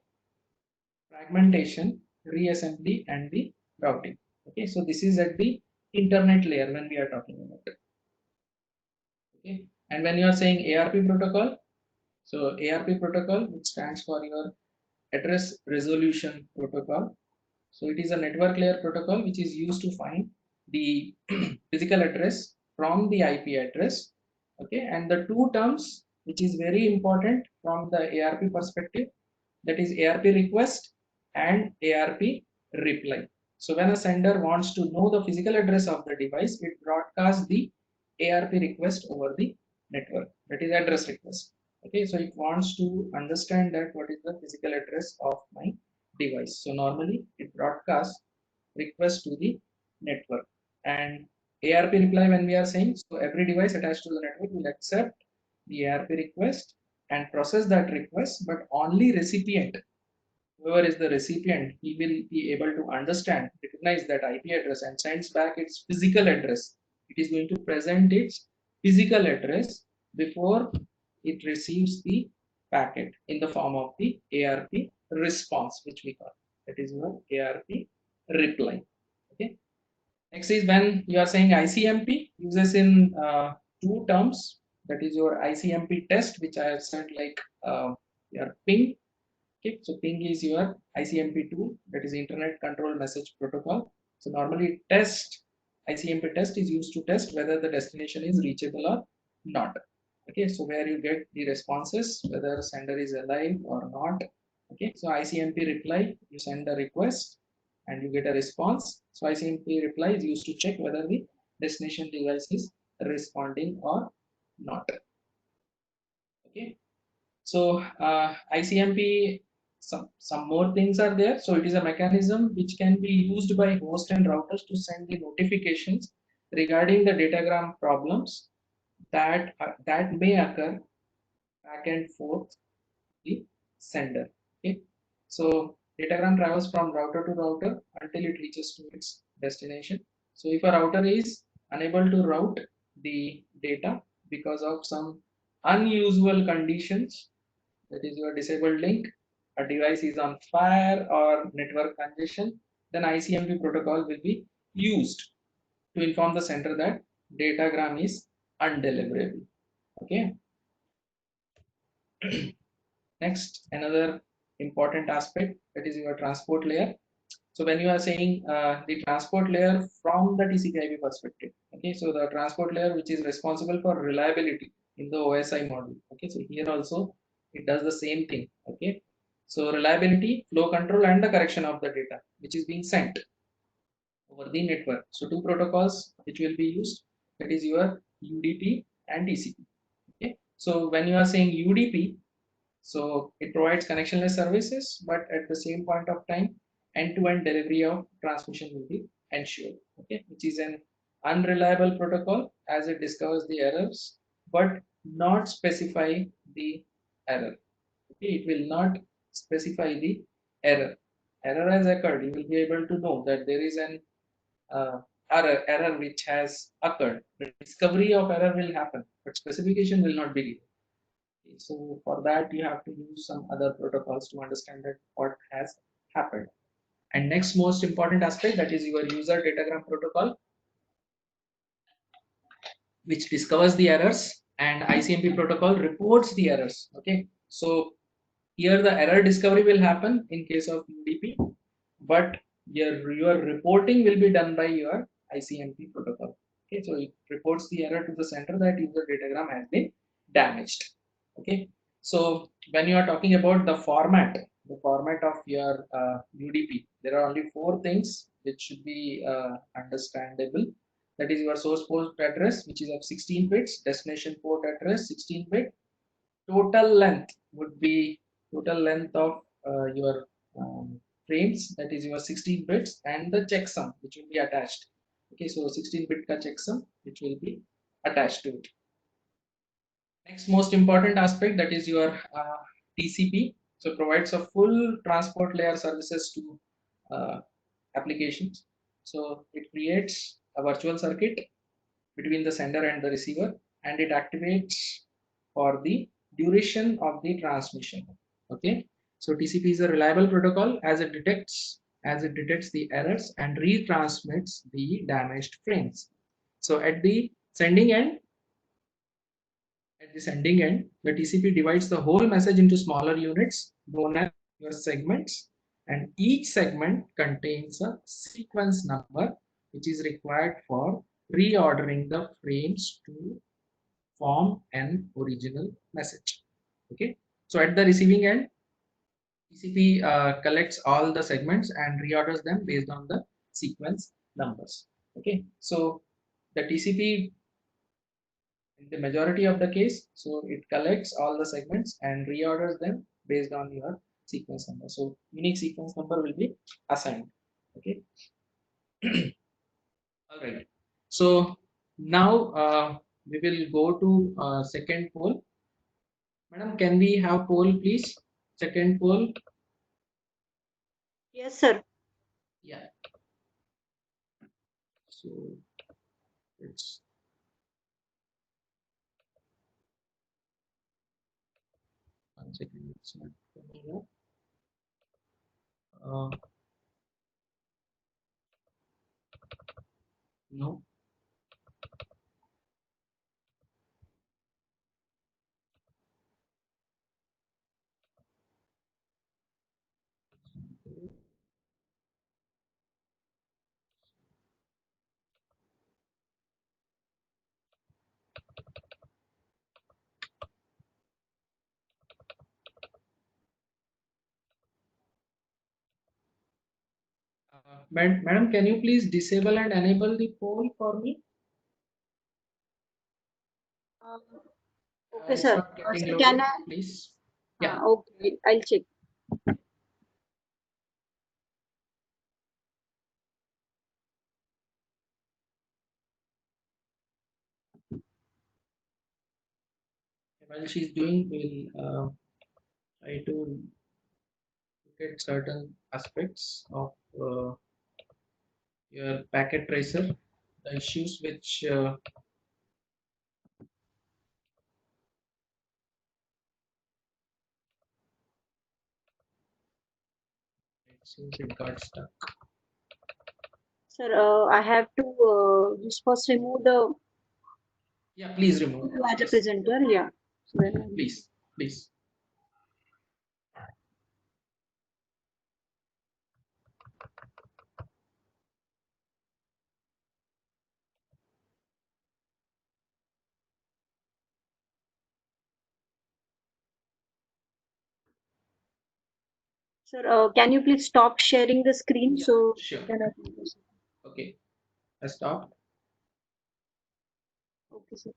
A: fragmentation, reassembly, and the routing. Okay, so this is at the internet layer when we are talking about it. Okay, and when you are saying ARP protocol, so ARP protocol, which stands for your address resolution protocol. So it is a network layer protocol which is used to find the physical address from the IP address. Okay, and the two terms which is very important from the ARP perspective, that is ARP request and ARP reply. So when a sender wants to know the physical address of the device, it broadcasts the ARP request over the network, that is address request. Okay, so it wants to understand that what is the physical address of my device. So normally it broadcasts request to the network, and ARP reply, when we are saying, so every device attached to the network will accept the ARP request and process that request, but only recipient, whoever is the recipient, he will be able to understand, recognize that IP address and sends back its physical address. It is going to present its physical address before it receives the packet in the form of the ARP response, which we call, that is your ARP reply. Okay, next is when you are saying ICMP, uses in two terms, that is your ICMP test, which I have said, like your ping. Okay, so ping is your ICMP2, that is Internet Control Message Protocol. So normally ICMP test is used to test whether the destination is reachable or not. Okay, so where you get the responses, whether sender is alive or not. Okay, so ICMP reply, you send a request and you get a response. So ICMP reply is used to check whether the destination device is responding or not. Okay, so ICMP, some more things are there. So it is a mechanism which can be used by host and routers to send the notifications regarding the datagram problems that may occur back and forth the sender. Okay, so datagram travels from router to router until it reaches to its destination. So if a router is unable to route the data because of some unusual conditions, that is your disabled link, a device is on fire, or network congestion, then ICMP protocol will be used to inform the sender that datagram is undeliverable. Okay. Next, another important aspect, that is your transport layer. So when you are saying the transport layer from the TCP/IP perspective, okay, so the transport layer which is responsible for reliability in the OSI model. Okay, so here also it does the same thing. Okay, so reliability, flow control, and the correction of the data which is being sent over the network. So two protocols which will be used, that is your UDP and TCP. Okay, so when you are saying UDP, so it provides connectionless services, but at the same point of time, end-to-end delivery of transmission will be ensured. Okay, which is an unreliable protocol as it discovers the errors, but not specify the error. Okay, it will not specify the error. Error has occurred. You will be able to know that there is an error which has occurred. The discovery of error will happen, but specification will not be given. So for that, you have to use some other protocols to understand that what has happened. And next most important aspect, that is your user datagram protocol, which discovers the errors, and ICMP protocol reports the errors. Okay, so here the error discovery will happen in case of UDP, but your reporting will be done by your ICMP protocol. Okay, so it reports the error to the center that user datagram has been damaged. Okay, so when you are talking about the format of your UDP, there are only four things which should be understandable. That is your source port address, which is of 16 bits, destination port address 16 bit, total length would be total length of your frames, that is your 16 bits, and the checksum which will be attached. Okay, so 16-bit ka checksum which will be attached to it. Next most important aspect, that is your TCP. So provides a full transport layer services to applications. So it creates a virtual circuit between the sender and the receiver, and it activates for the duration of the transmission. Okay, so TCP is a reliable protocol as it detects the errors and retransmits the damaged frames. So at the sending end, the TCP divides the whole message into smaller units known as your segments, and each segment contains a sequence number which is required for reordering the frames to form an original message. Okay, so at the receiving end, TCP collects all the segments and reorders them based on the sequence numbers. Okay, so the TCP, in the majority of the case, so it collects all the segments and reorders them based on your sequence number. So unique sequence number will be assigned. Okay. All right. So now we will go to second poll. Madam, can we have poll, please? Second poll.
B: Yes, sir.
A: Yeah. So it's one second. It's not coming up. No. Madam, can you please disable and enable the poll for me?
B: Uh, okay,
A: It's
B: sir.
A: not getting
B: Sir,
A: loaded,
B: can I?
A: please. Yeah.
B: Okay, I'll check.
A: While she's doing, we'll try to look at certain aspects of your packet tracer, the issues which it seems it got stuck.
B: Sir, I have to just first remove the
A: Yeah, please remove.
B: as a
A: Please,
B: presenter. Yeah. So then
A: please, please.
B: sir, can you please stop sharing the screen
A: Yeah,
B: so
A: sure.
B: then I can proceed.
A: Okay, I stopped.
B: Okay, sir.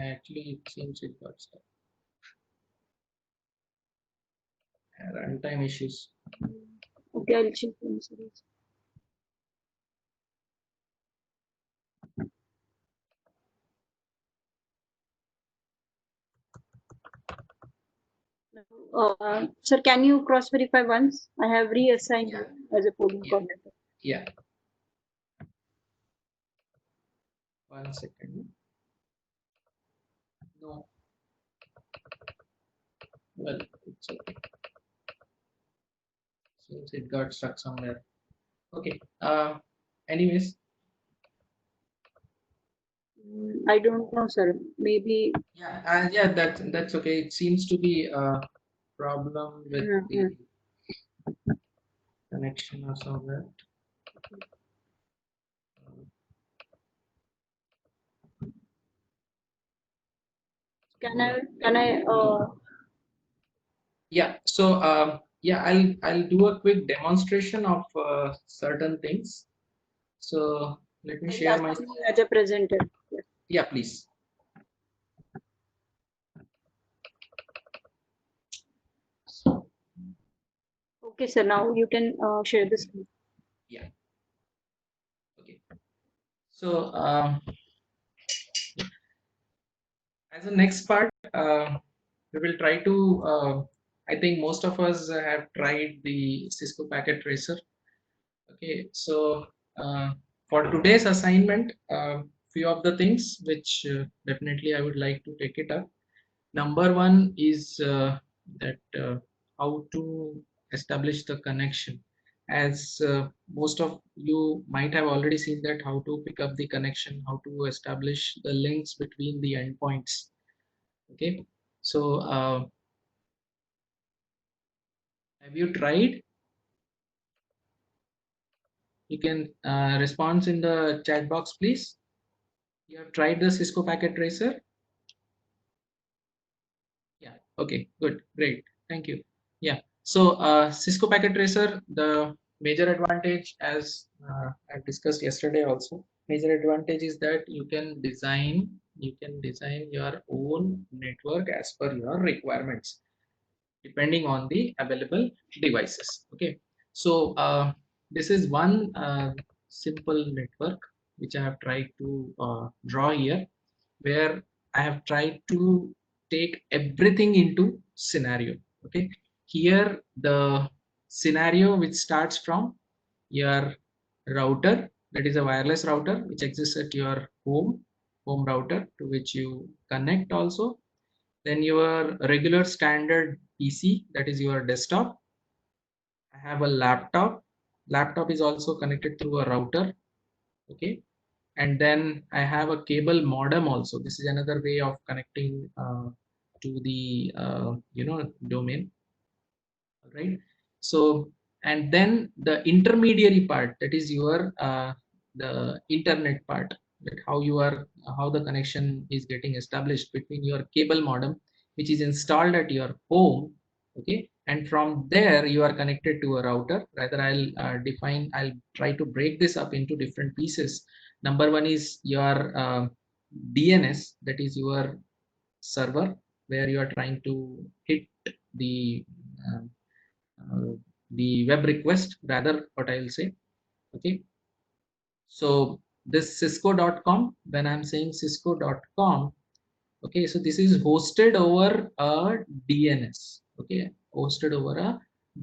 A: Actually, it seems it got stuck. Runtime issues.
B: Okay, I'll check once. Sir, can you cross verify once? I have reassigned
A: Yeah.
B: you as a polling
A: Yeah.
B: coordinator.
A: Yeah. 1 second. No. Well, it's okay. Since it got stuck somewhere. Okay. Anyways.
B: I don't know, sir. Maybe.
A: Yeah. Yeah. That's okay. It seems to be a problem with the connection or somewhere.
B: Can I
A: Yeah. So yeah, I'll do a quick demonstration of certain things. So let me share my.
B: assign you as a presenter? Yes.
A: Yeah, please.
B: Okay, sir. Now you can share the screen.
A: Yeah. Okay. So as a next part, we will try to. I think most of us have tried the Cisco Packet Tracer. Okay. So for today's assignment, few of the things which definitely I would like to take it up. Number one is that how to establish the connection. As most of you might have already seen that how to pick up the connection, how to establish the links between the endpoints. Okay, so have you tried? You can respond in the chat box, please. You have tried the Cisco Packet Tracer? Yeah. Okay. Good. Great. Thank you. Yeah. So Cisco Packet Tracer, the major advantage, as I discussed yesterday also, major advantage is that you can design your own network as per your requirements, depending on the available devices. Okay. So this is one simple network which I have tried to draw here, where I have tried to take everything into scenario. Okay, here the scenario which starts from your router, that is a wireless router which exists at your home router to which you connect also. Then your regular standard PC, that is your desktop. I have a laptop is also connected through a router. Okay, and then I have a cable modem also. This is another way of connecting to the domain. Right. So and then the intermediary part, that is your the internet part, that how the connection is getting established between your cable modem which is installed at your home. Okay, and from there you are connected to a router. Rather, I'll try to break this up into different pieces. Number one is your DNS, that is your server, where you are trying to hit the uh, uh, the web request, rather what I'll say. Okay, so this cisco.com, when I'm saying cisco.com, okay, so this is hosted over a DNS. Okay, hosted over a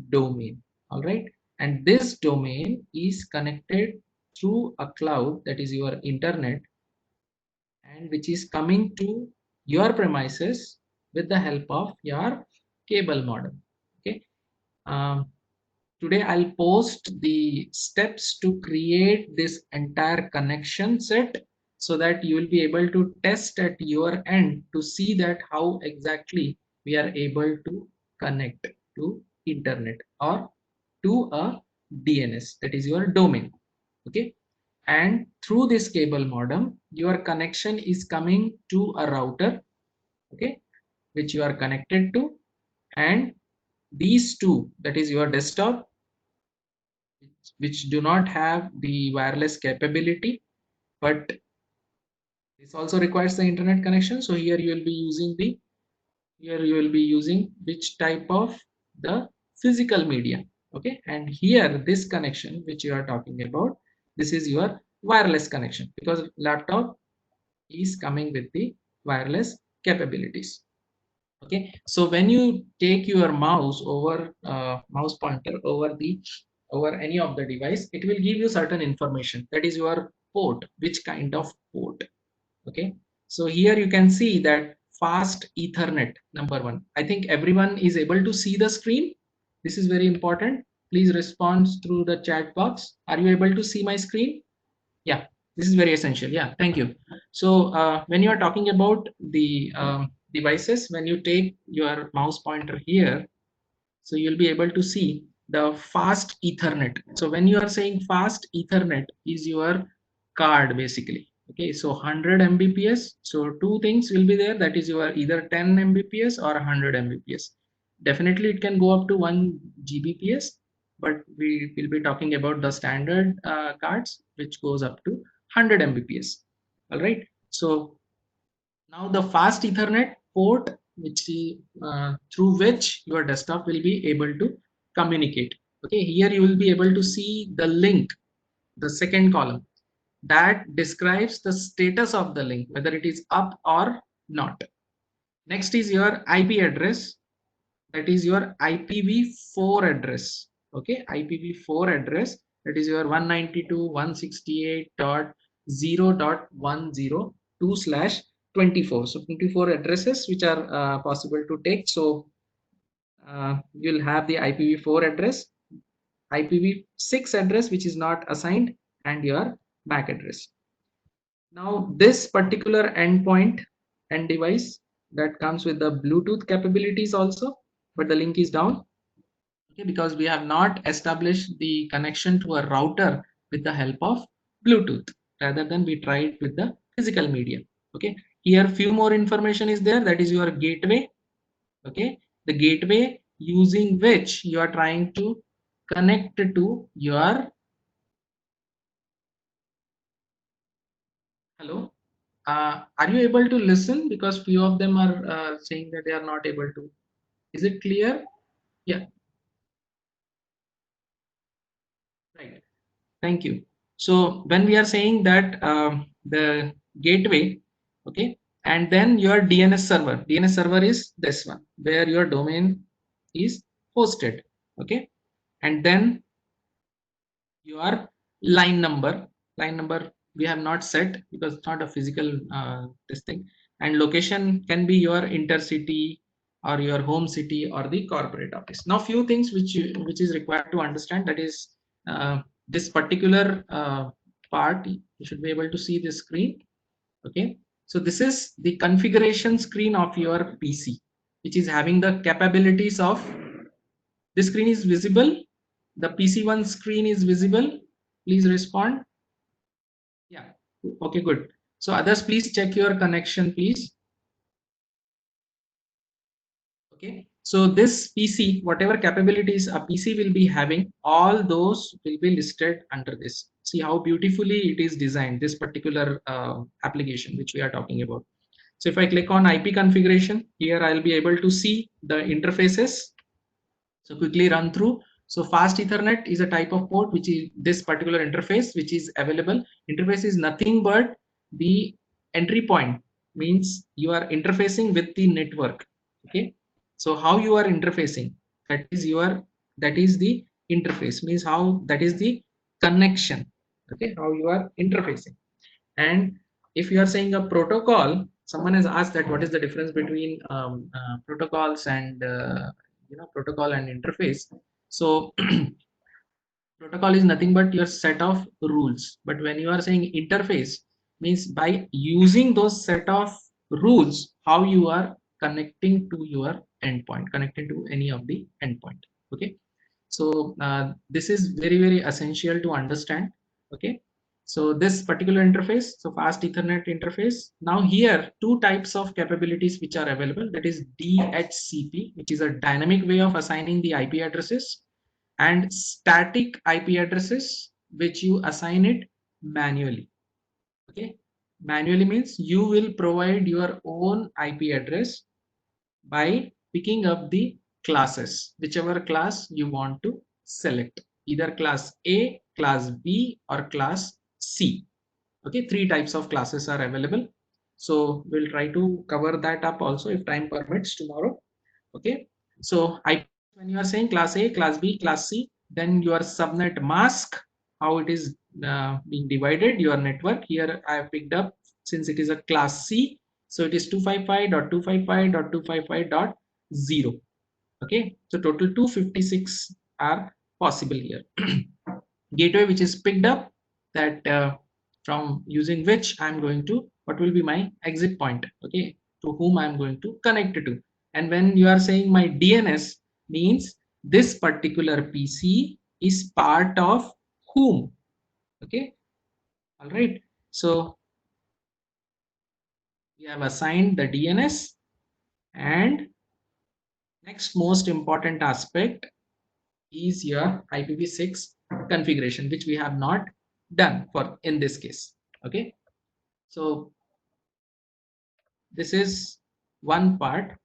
A: domain. All right, and this domain is connected through a cloud, that is your internet, and which is coming to your premises with the help of your cable modem. Okay, um, today I'll post the steps to create this entire connection set, so that you will be able to test at your end to see that how exactly we are able to connect to internet or to a DNS, that is your domain. Okay, and through this cable modem your connection is coming to a router, okay, which you are connected to, and these two, that is your desktop, which do not have the wireless capability, but this also requires the internet connection. So here you will be using which type of the physical media. Okay, and here this connection which you are talking about, this is your wireless connection, because laptop is coming with the wireless capabilities. Okay, so when you take your mouse over mouse pointer over any of the device, it will give you certain information, that is your port, which kind of port. Okay, so here you can see that fast Ethernet number one. I think everyone is able to see the screen. This is very important. Please respond through the chat box. Are you able to see my screen? Yeah, this is very essential. Yeah, thank you. So when you are talking about the devices, when you take your mouse pointer here, so you'll be able to see the fast Ethernet. So when you are saying fast Ethernet is your card basically. Okay, so 100 Mbps. So two things will be there. That is your either 10 Mbps or 100 Mbps. Definitely it can go up to 1 Gbps, but we will be talking about the standard cards, which goes up to 100 Mbps. All right. So now the fast Ethernet port, which is through which your desktop will be able to communicate. Okay, here you will be able to see the link, the second column that describes the status of the link, whether it is up or not. Next is your IP address, that is your IPv4 address. Okay, IPv4 address, that is your 192.168.0.102/24. So 24 addresses which are possible to take. So you'll have the IPv4 address, IPv6 address which is not assigned, and your MAC address. Now this particular endpoint and device that comes with the Bluetooth capabilities also, but the link is down. Okay, because we have not established the connection to a router with the help of Bluetooth, rather than we tried with the physical medium. Okay, here few more information is there, that is your gateway. Okay, the gateway using which you are trying to connect to your hello. Are you able to listen? Because few of them are saying that they are not able to. Is it clear? Yeah, right. Thank you. So when we are saying that the gateway, okay, and then your DNS server is this one where your domain is hosted, okay, and then your line number we have not set because it's not a physical this thing, and location can be your intercity or your home city or the corporate office. Now few things which is required to understand, that is this particular part, you should be able to see the screen. Okay, so this is the configuration screen of your PC, which is having the capabilities of, this screen is visible, the PC1 screen is visible. Please respond. Yeah. Okay, good. So others, please check your connection, please. Okay. So this PC, whatever capabilities a PC will be having, all those will be listed under this. See how beautifully it is designed, this particular application which we are talking about. So if I click on IP configuration, here I'll be able to see the interfaces. So quickly run through. So fast Ethernet is a type of port which is this particular interface which is available. Interface is nothing but the entry point, means you are interfacing with the network. Okay, so how you are interfacing, that is the interface, means how, that is the connection. Okay, how you are interfacing. And if you are saying a protocol, someone has asked that what is the difference between protocols and protocol and interface. So protocol is nothing but your set of rules, but when you are saying interface, means by using those set of rules, how you are connecting to your endpoint, connecting to any of the endpoint. Okay, so this is very essential to understand. Okay, so this particular interface, so fast Ethernet interface. Now here two types of capabilities which are available, that is DHCP, which is a dynamic way of assigning the IP addresses, and static IP addresses which you assign it manually. Okay, manually means you will provide your own IP address by picking up the classes, whichever class you want to select, either class A, class B, or class C. Okay, three types of classes are available. So we'll try to cover that up also if time permits tomorrow. Okay. So when you are saying class A, class B, class C, then your subnet mask, how it is being divided, your network. Here I have picked up, since it is a class C, so it is 255.255.255.0. Okay, so total 256 are possible here. Gateway which is picked up, that from using which I'm going to, what will be my exit point, okay, to whom I'm going to connect to. And when you are saying my DNS, means this particular PC is part of whom. Okay, all right. So we have assigned the DNS, and next most important aspect is your IPv6 configuration, which we have not done for in this case. Okay, so this is one part.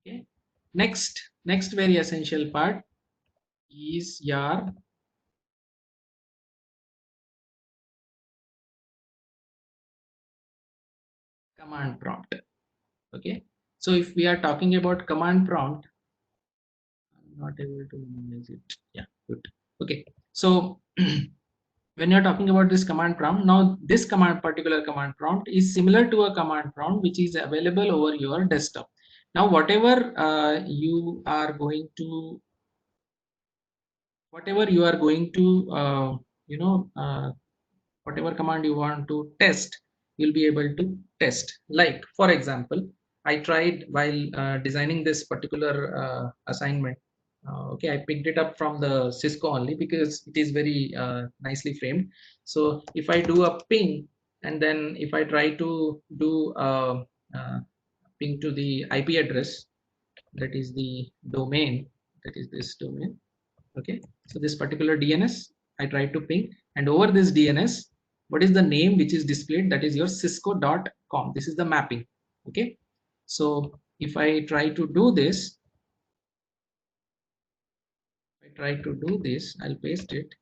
A: Okay, next very essential part is your command prompt. Okay, so if we are talking about command prompt, I'm not able to minimize it. Yeah, good. Okay, so when you're talking about this command prompt, now this particular command prompt is similar to a command prompt which is available over your desktop. Now whatever you are going to you know whatever command you want to test, you'll be able to test. Like for example, I tried while designing this particular assignment. Okay, I picked it up from the Cisco only because it is very nicely framed. So if I do a ping, and then if I try to do uh, ping to the IP address, that is the domain, that is this domain. Okay, so this particular DNS I try to ping, and over this DNS, what is the name which is displayed? That is your cisco.com. This is the mapping. Okay, so if I try to do this, I'll paste it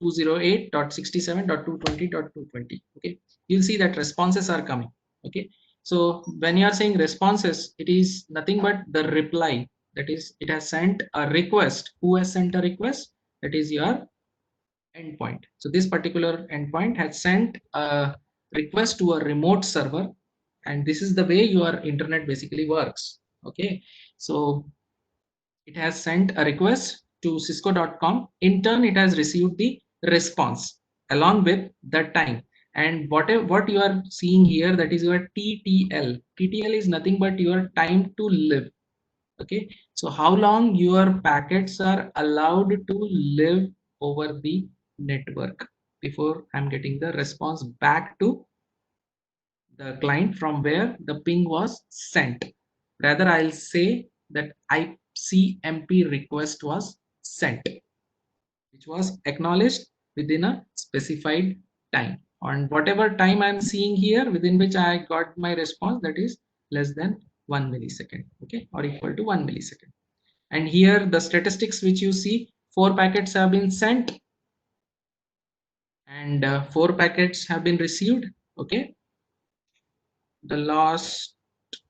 A: 208.67.220.220. Okay, you'll see that responses are coming. Okay, so when you are saying responses, it is nothing but the reply. That is, it has sent a request. Who has sent a request? That is your endpoint. So this particular endpoint has sent a request to a remote server, and this is the way your internet basically works. Okay, so it has sent a request to cisco.com. In turn, it has received the response along with the time. And what you are seeing here, that is your TTL. TTL is nothing but your time to live. Okay, so how long your packets are allowed to live over the network before I'm getting the response back to the client from where the ping was sent. Rather, I'll say that ICMP request was sent, which was acknowledged within a specified time. On whatever time I'm seeing here, within which I got my response, that is less than 1 millisecond, okay, or equal to 1 millisecond. And here the statistics which you see, 4 packets have been sent and 4 packets have been received. Okay, the last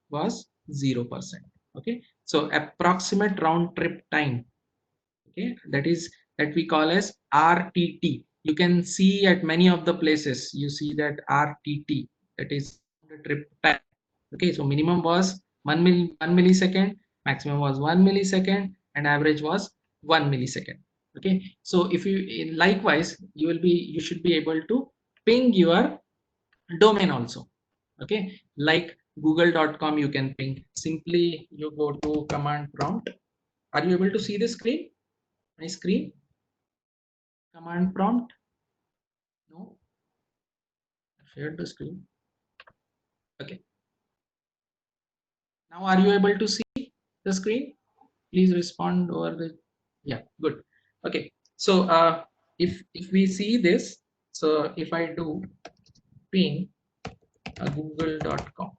A: was 0%. Okay, so approximate round trip time, okay, that we call as RTT. You can see at many of the places you see that RTT, that is the trip time. Okay, so minimum was 1 millisecond, maximum was 1 millisecond, and average was 1 millisecond. Okay, so if you likewise, you should be able to ping your domain also. Okay, like google.com, you can ping. Simply you go to command prompt. Are you able to see the screen? My screen? Command prompt? No, I shared the screen. Okay, now are you able to see the screen? Please respond over the, yeah, good. Okay, so if we see this, so if I do ping google.com,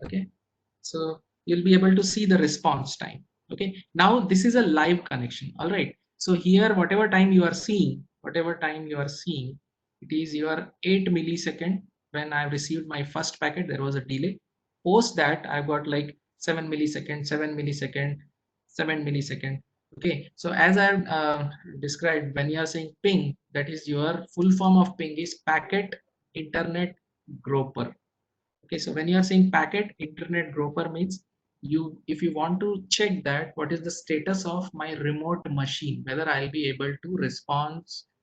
A: okay, so you'll be able to see the response time. Okay, now this is a live connection. All right, so here whatever time you are seeing, it is your 8 millisecond. When I received my first packet, there was a delay. Post that, I've got like 7 millisecond, 7 millisecond, 7 millisecond. Okay, so as I described, when you are saying ping, that is your full form of ping is packet internet groper. Okay, so when you are saying packet internet groper means if you want to check that what is the status of my remote machine, whether I'll be able to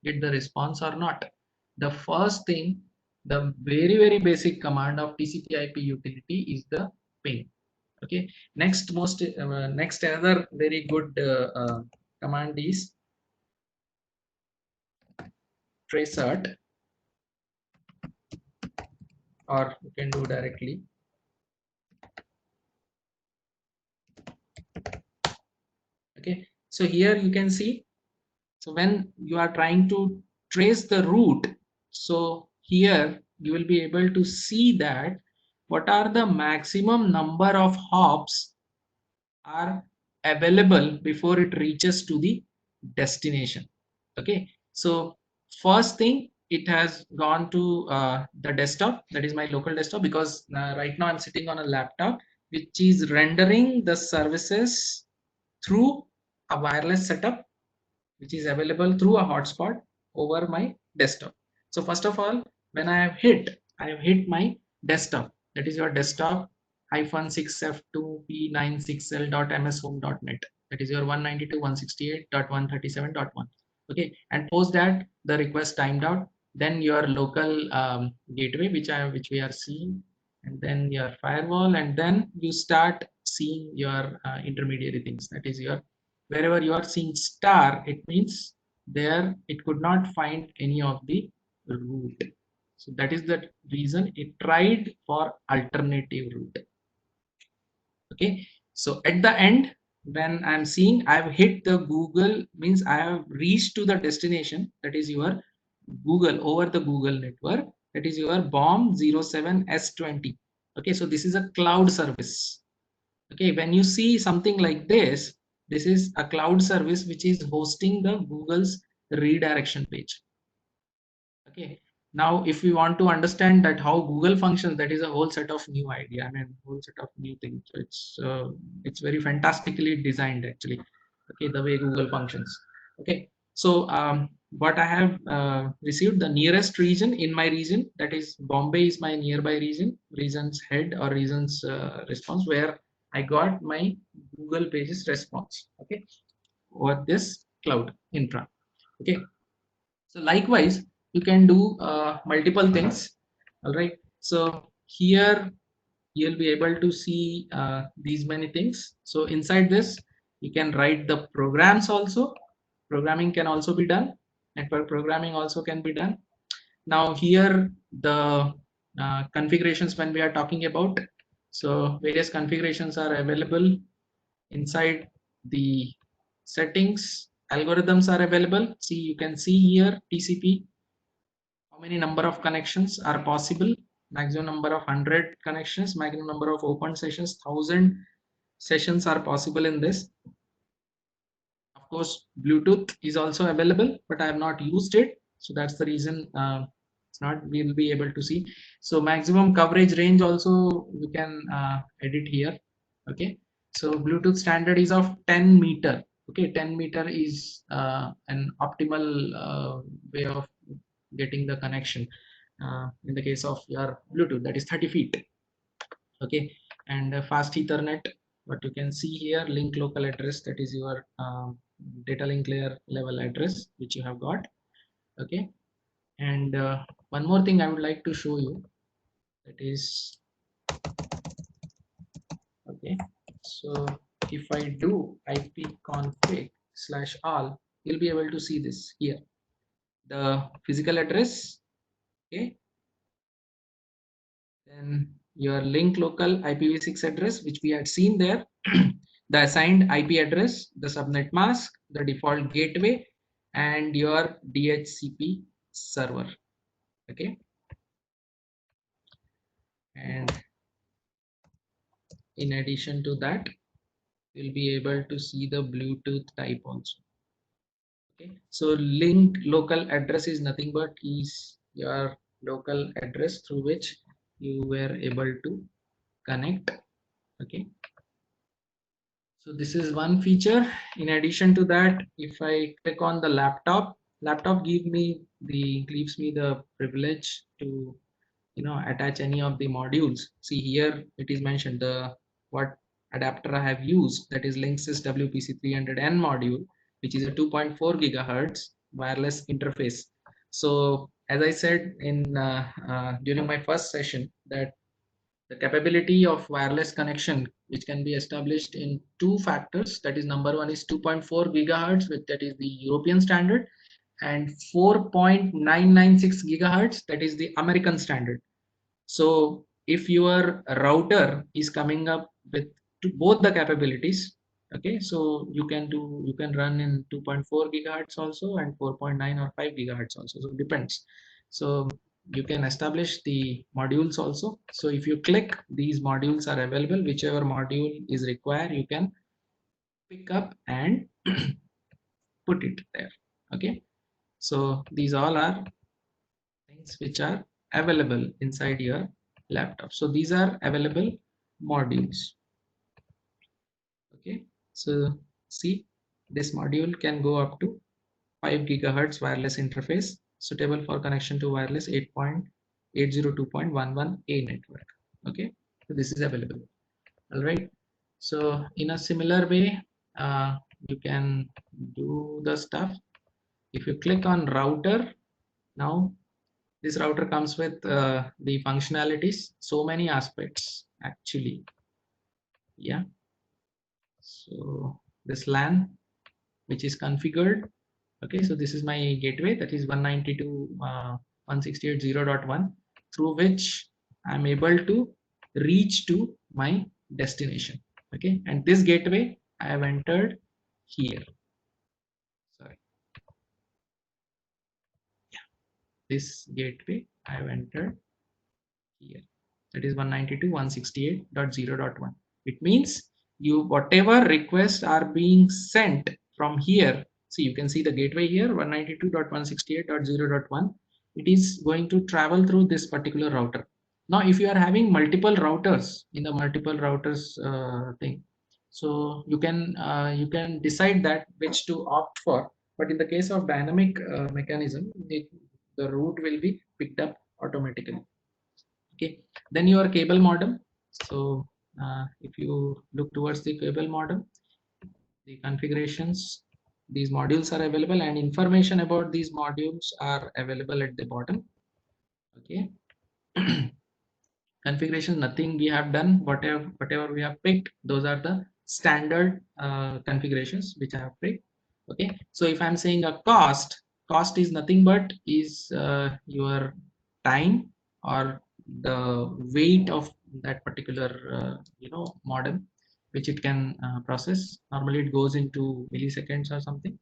A: get the response or not. The first thing, the very basic command of TCP/IP utility is the ping. Okay, next another very good command is tracert, or you can do directly. Okay, so here you can see, so when you are trying to trace the route, so here you will be able to see that what are the maximum number of hops are available before it reaches to the destination. Okay, so first thing, it has gone to the desktop, that is my local desktop, because right now I'm sitting on a laptop which is rendering the services through a wireless setup which is available through a hotspot over my desktop. So first of all, when I have hit my desktop, that is your desktop -6f2p96l.mshome.net, that is your 192.168.137.1. Okay, and post that the request timed out, then your local gateway which we are seeing, and then your firewall, and then you start seeing your intermediary things, that is your, wherever you are seeing star, it means there it could not find any of the route. So that is the reason it tried for alternative route. Okay, so at the end, when I'm seeing I've hit the Google, means I have reached to the destination, that is your Google, over the Google network, that is your BOM07S20. Okay, so this is a cloud service. Okay, when you see something like this, this is a cloud service which is hosting the Google's redirection page. Okay, now if we want to understand that how Google functions, that is a whole set of new idea, I mean whole set of new things. So it's very fantastically designed actually. Okay, the way Google functions. Okay, so what I have received, the nearest region in my region, that is Bombay is my nearby region's head or region's response, where I got my Google pages response. Okay, over this cloud infra. Okay, so likewise, you can do multiple things. All right. So here you'll be able to see these many things. So inside this, you can write the programs also. Programming can also be done. Network programming also can be done. Now here the configurations when we are talking about. So various configurations are available inside the settings. Algorithms are available. See, you can see here TCP, how many number of connections are possible, maximum number of 100 connections, maximum number of open sessions, 1000 sessions are possible in this. Of course, Bluetooth is also available, but I have not used it, so that's the reason it's not, we will be able to see. So maximum coverage range also we can edit here. Okay, so Bluetooth standard is of 10 meter. Okay, 10 meter is an optimal way of getting the connection in the case of your Bluetooth, that is 30 feet. Okay, and fast Ethernet, what you can see here, link local address, that is your data link layer level address which you have got. Okay, and one more thing I would like to show you, that is, okay, so if I do ipconfig/all, you'll be able to see this here, the physical address. Okay, then your link local IPv6 address which we had seen there, the assigned IP address, the subnet mask, the default gateway, and your DHCP server. Okay, and in addition to that, you'll be able to see the Bluetooth type also. Okay, so link local address is nothing but is your local address through which you were able to connect. Okay, so this is one feature. In addition to that, if I click on the laptop gives me the privilege to attach any of the modules. See here it is mentioned the what adapter I have used, that is Linksys WPC300N module, which is a 2.4 gigahertz wireless interface. So as I said in during my first session, that the capability of wireless connection which can be established in two factors, that is number one is 2.4 gigahertz, which that is the European standard, and 4.996 gigahertz, that is the American standard. So if your router is coming up with both the capabilities, okay, so you can run in 2.4 gigahertz also and 4.9 or 5 gigahertz also, so it depends. So you can establish the modules also. So if you click, these modules are available, whichever module is required you can pick up and put it there. Okay, so these all are things which are available inside your laptop. So these are available modules. Okay, so see, this module can go up to 5 gigahertz wireless interface suitable for connection to wireless 8.802.11a network. Okay, so this is available. All right, so in a similar way you can do the stuff. If you click on router, now this router comes with the functionalities, so many aspects actually. Yeah, so this LAN which is configured. Okay, so this is my gateway, that is 192.168.0.1, through which I'm able to reach to my destination. Okay, and this gateway I have entered here. Sorry, this gateway I have entered here, that is 192.168.0.1. It means you whatever requests are being sent from here, see you can see the gateway here 192.168.0.1, it is going to travel through this particular router. Now if you are having multiple routers in the multiple routers thing, so you can decide that which to opt for, but in the case of dynamic mechanism, the route will be picked up automatically. Okay, then your cable modem. So if you look towards the cable modem, the configurations, these modules are available and information about these modules are available at the bottom. Okay, configuration, nothing we have done, whatever we have picked, those are the standard configurations which I have picked. Okay, so if I'm saying a cost is nothing but is your time or the weight of that particular modem which it can process. Normally it goes into milliseconds or something.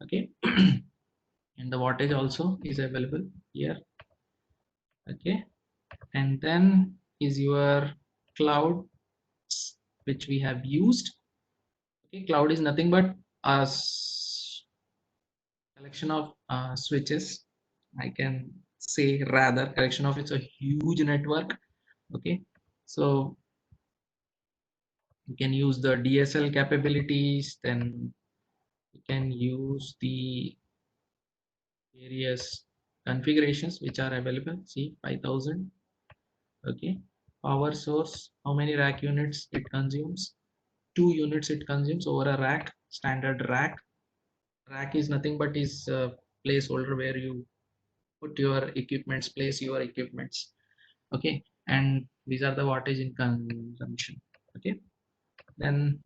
A: Okay, and the wattage also is available here. Okay, and then is your cloud which we have used. Okay, cloud is nothing but a collection of switches, I can say, rather collection of, it's a huge network. Okay, so you can use the DSL capabilities, then you can use the various configurations which are available. See, 5000. Okay, power source, how many rack units it consumes, 2 units it consumes over a rack, standard rack. Rack is nothing but is a placeholder where you put your equipments, place your equipments. Okay, and these are the wattage in consumption. Okay, then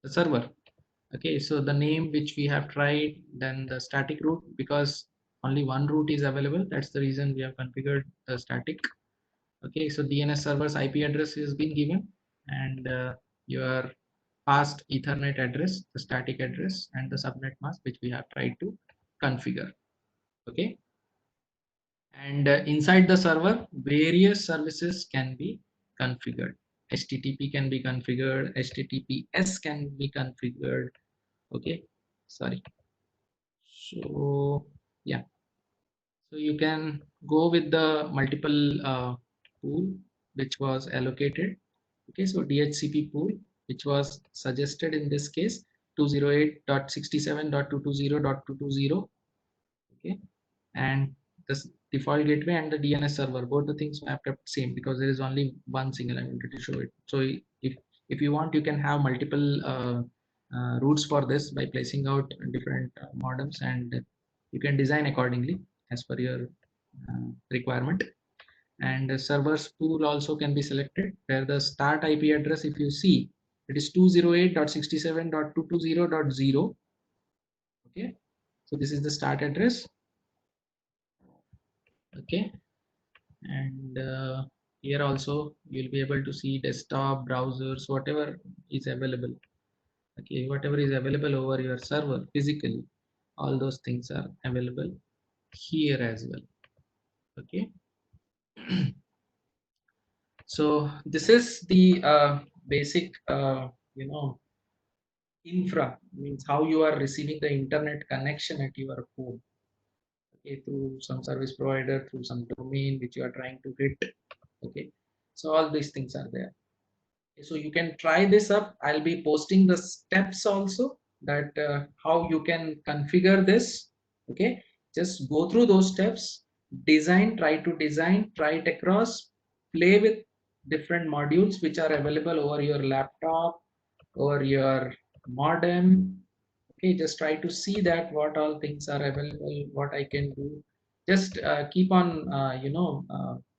A: the server. Okay, so the name which we have tried, then the static root, because only one root is available, that's the reason we have configured the static. Okay, so DNS server's IP address is being given, and your fast Ethernet address, the static address, and the subnet mask which we have tried to configure. Okay, and inside the server various services can be configured. HTTP can be configured, HTTPS can be configured. Okay, sorry. So yeah, So you can go with the multiple pool which was allocated. Okay, so DHCP pool which was suggested in this case 208.67.220.220. Okay, and this default gateway and the DNS server, both the things are kept same because there is only one single. I wanted to show it. So if you want, you can have multiple routes for this by placing out different modems, and you can design accordingly as per your requirement. And the servers pool also can be selected, where the start IP address, if you see, it is 208.67.220.0. Okay, so this is the start address. Okay, and here also you'll be able to see desktop, browsers, whatever is available. Okay, whatever is available over your server physically, all those things are available here as well. Okay. So this is the basic infra, means how you are receiving the internet connection at your home. Okay, through some service provider, through some domain which you are trying to hit. Okay, so all these things are there. So you can try this up. I'll be posting the steps also, that how you can configure this. Okay, just go through those steps, try to design, try it across, play with different modules which are available over your laptop or your modem. Okay, just try to see that what all things are available, what I can do. Just keep on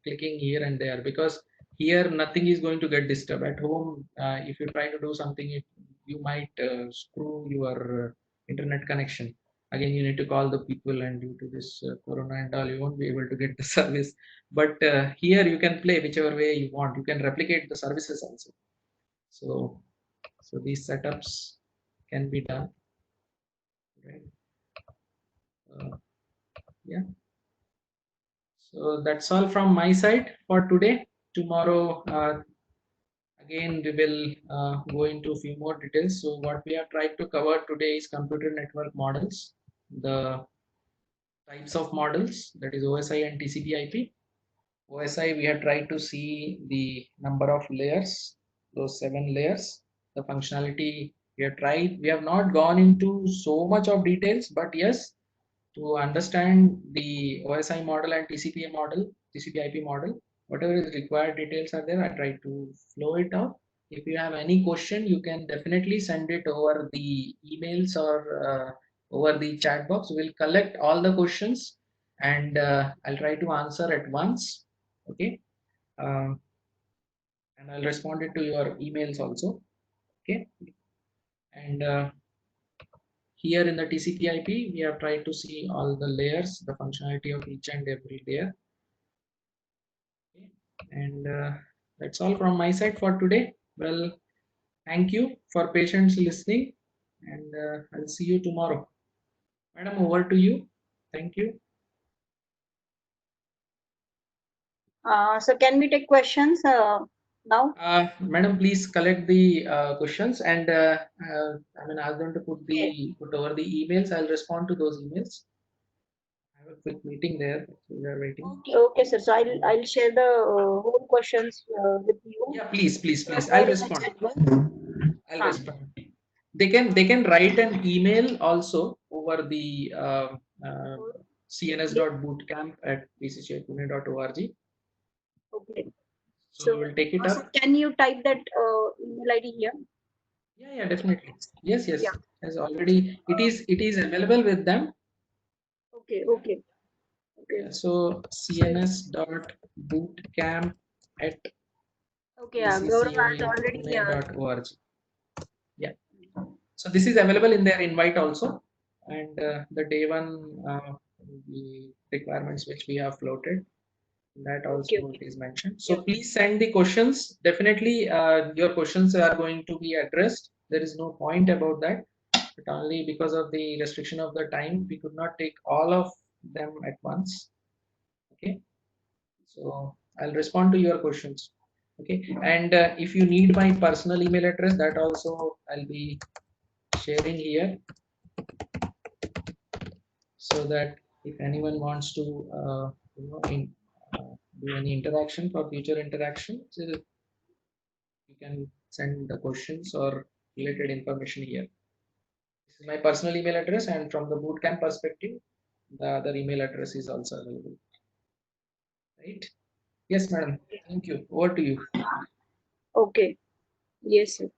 A: clicking here and there, because here nothing is going to get disturbed. At home, if you try to do something, you might screw your internet connection. Again, you need to call the people, and due to this corona and all, you won't be able to get the service. But here you can play whichever way you want. You can replicate the services also. So these setups can be done, right? Yeah, so that's all from my side for today. Tomorrow, again, we will go into a few more details. So what we have tried to cover today is computer network models, the types of models, that is OSI and TCP IP. OSI, we have tried to see the number of layers, those 7 layers, the functionality we have not gone into so much of details, but yes, to understand the OSI model and TCP model, TCP IP model, whatever is required details are there. I try to flow it out. If you have any question, you can definitely send it over the emails or over the chat box. We'll collect all the questions, and I'll try to answer at once. Okay. Um, and I'll respond it to your emails also. Okay. And here in the TCP IP, we have tried to see all the layers, the functionality of each and every layer. Okay. And that's all from my side for today. Well, thank you for patiently listening, and I'll see you tomorrow. Madam, over to you. Thank you.
B: So can we take questions now?
A: Madam, please collect the questions, and ask them to put over the emails. I'll respond to those emails. I have a quick meeting there, so we are waiting.
B: Okay, sir. So I'll share the whole questions with you.
A: Yeah, please.
B: Or
A: I'll
B: in the
A: respond.
B: chat box.
A: I'll respond. They can write an email also over the cns.bootcamp@pccipune.org.
B: Okay.
A: So we'll take it
B: So
A: up.
B: can you type that email ID here?
A: Yeah, definitely. Yes.
B: Yeah.
A: As already it is available with them.
B: Okay.
A: Yeah, so cns.bootcamp@pccipune.org.
B: Okay. Gaurav has already.
A: Yeah. So this is available in their invite also, and the day one the requirements which we have floated, that also
B: Okay.
A: is mentioned. So please send the questions. Definitely, your questions are going to be addressed. There is no point about that, but only because of the restriction of the time, we could not take all of them at once. Okay, so I'll respond to your questions. Okay, and if you need my personal email address, that also I'll be sharing here, so that If anyone wants to do any interaction for future interaction, so you can send the questions or related information here. This is my personal email address, and from the bootcamp perspective, the other email address is also available. Right? Yes, madam. Thank you. Over to you.
B: Okay. Yes, sir.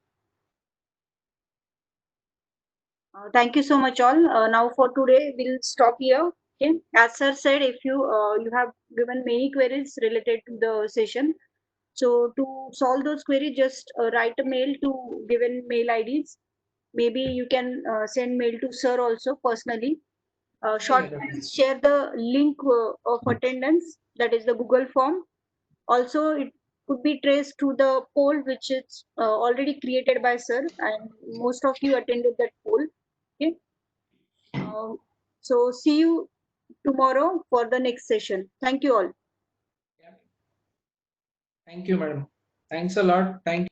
B: Thank you so much, all. Now for today, we'll stop here. Okay. As sir said, if you have given many queries related to the session, so to solve those queries, just write a mail to given mail IDs. Maybe you can send mail to sir also personally. Short,
A: Definitely.
B: share the link of attendance, that is the Google form. Also, it could be traced to the poll which is already created by sir, and most of you attended that poll. Okay. So see you tomorrow for the next session. Thank you all.
A: Yeah. Thank you, madam. Thanks a lot. Thank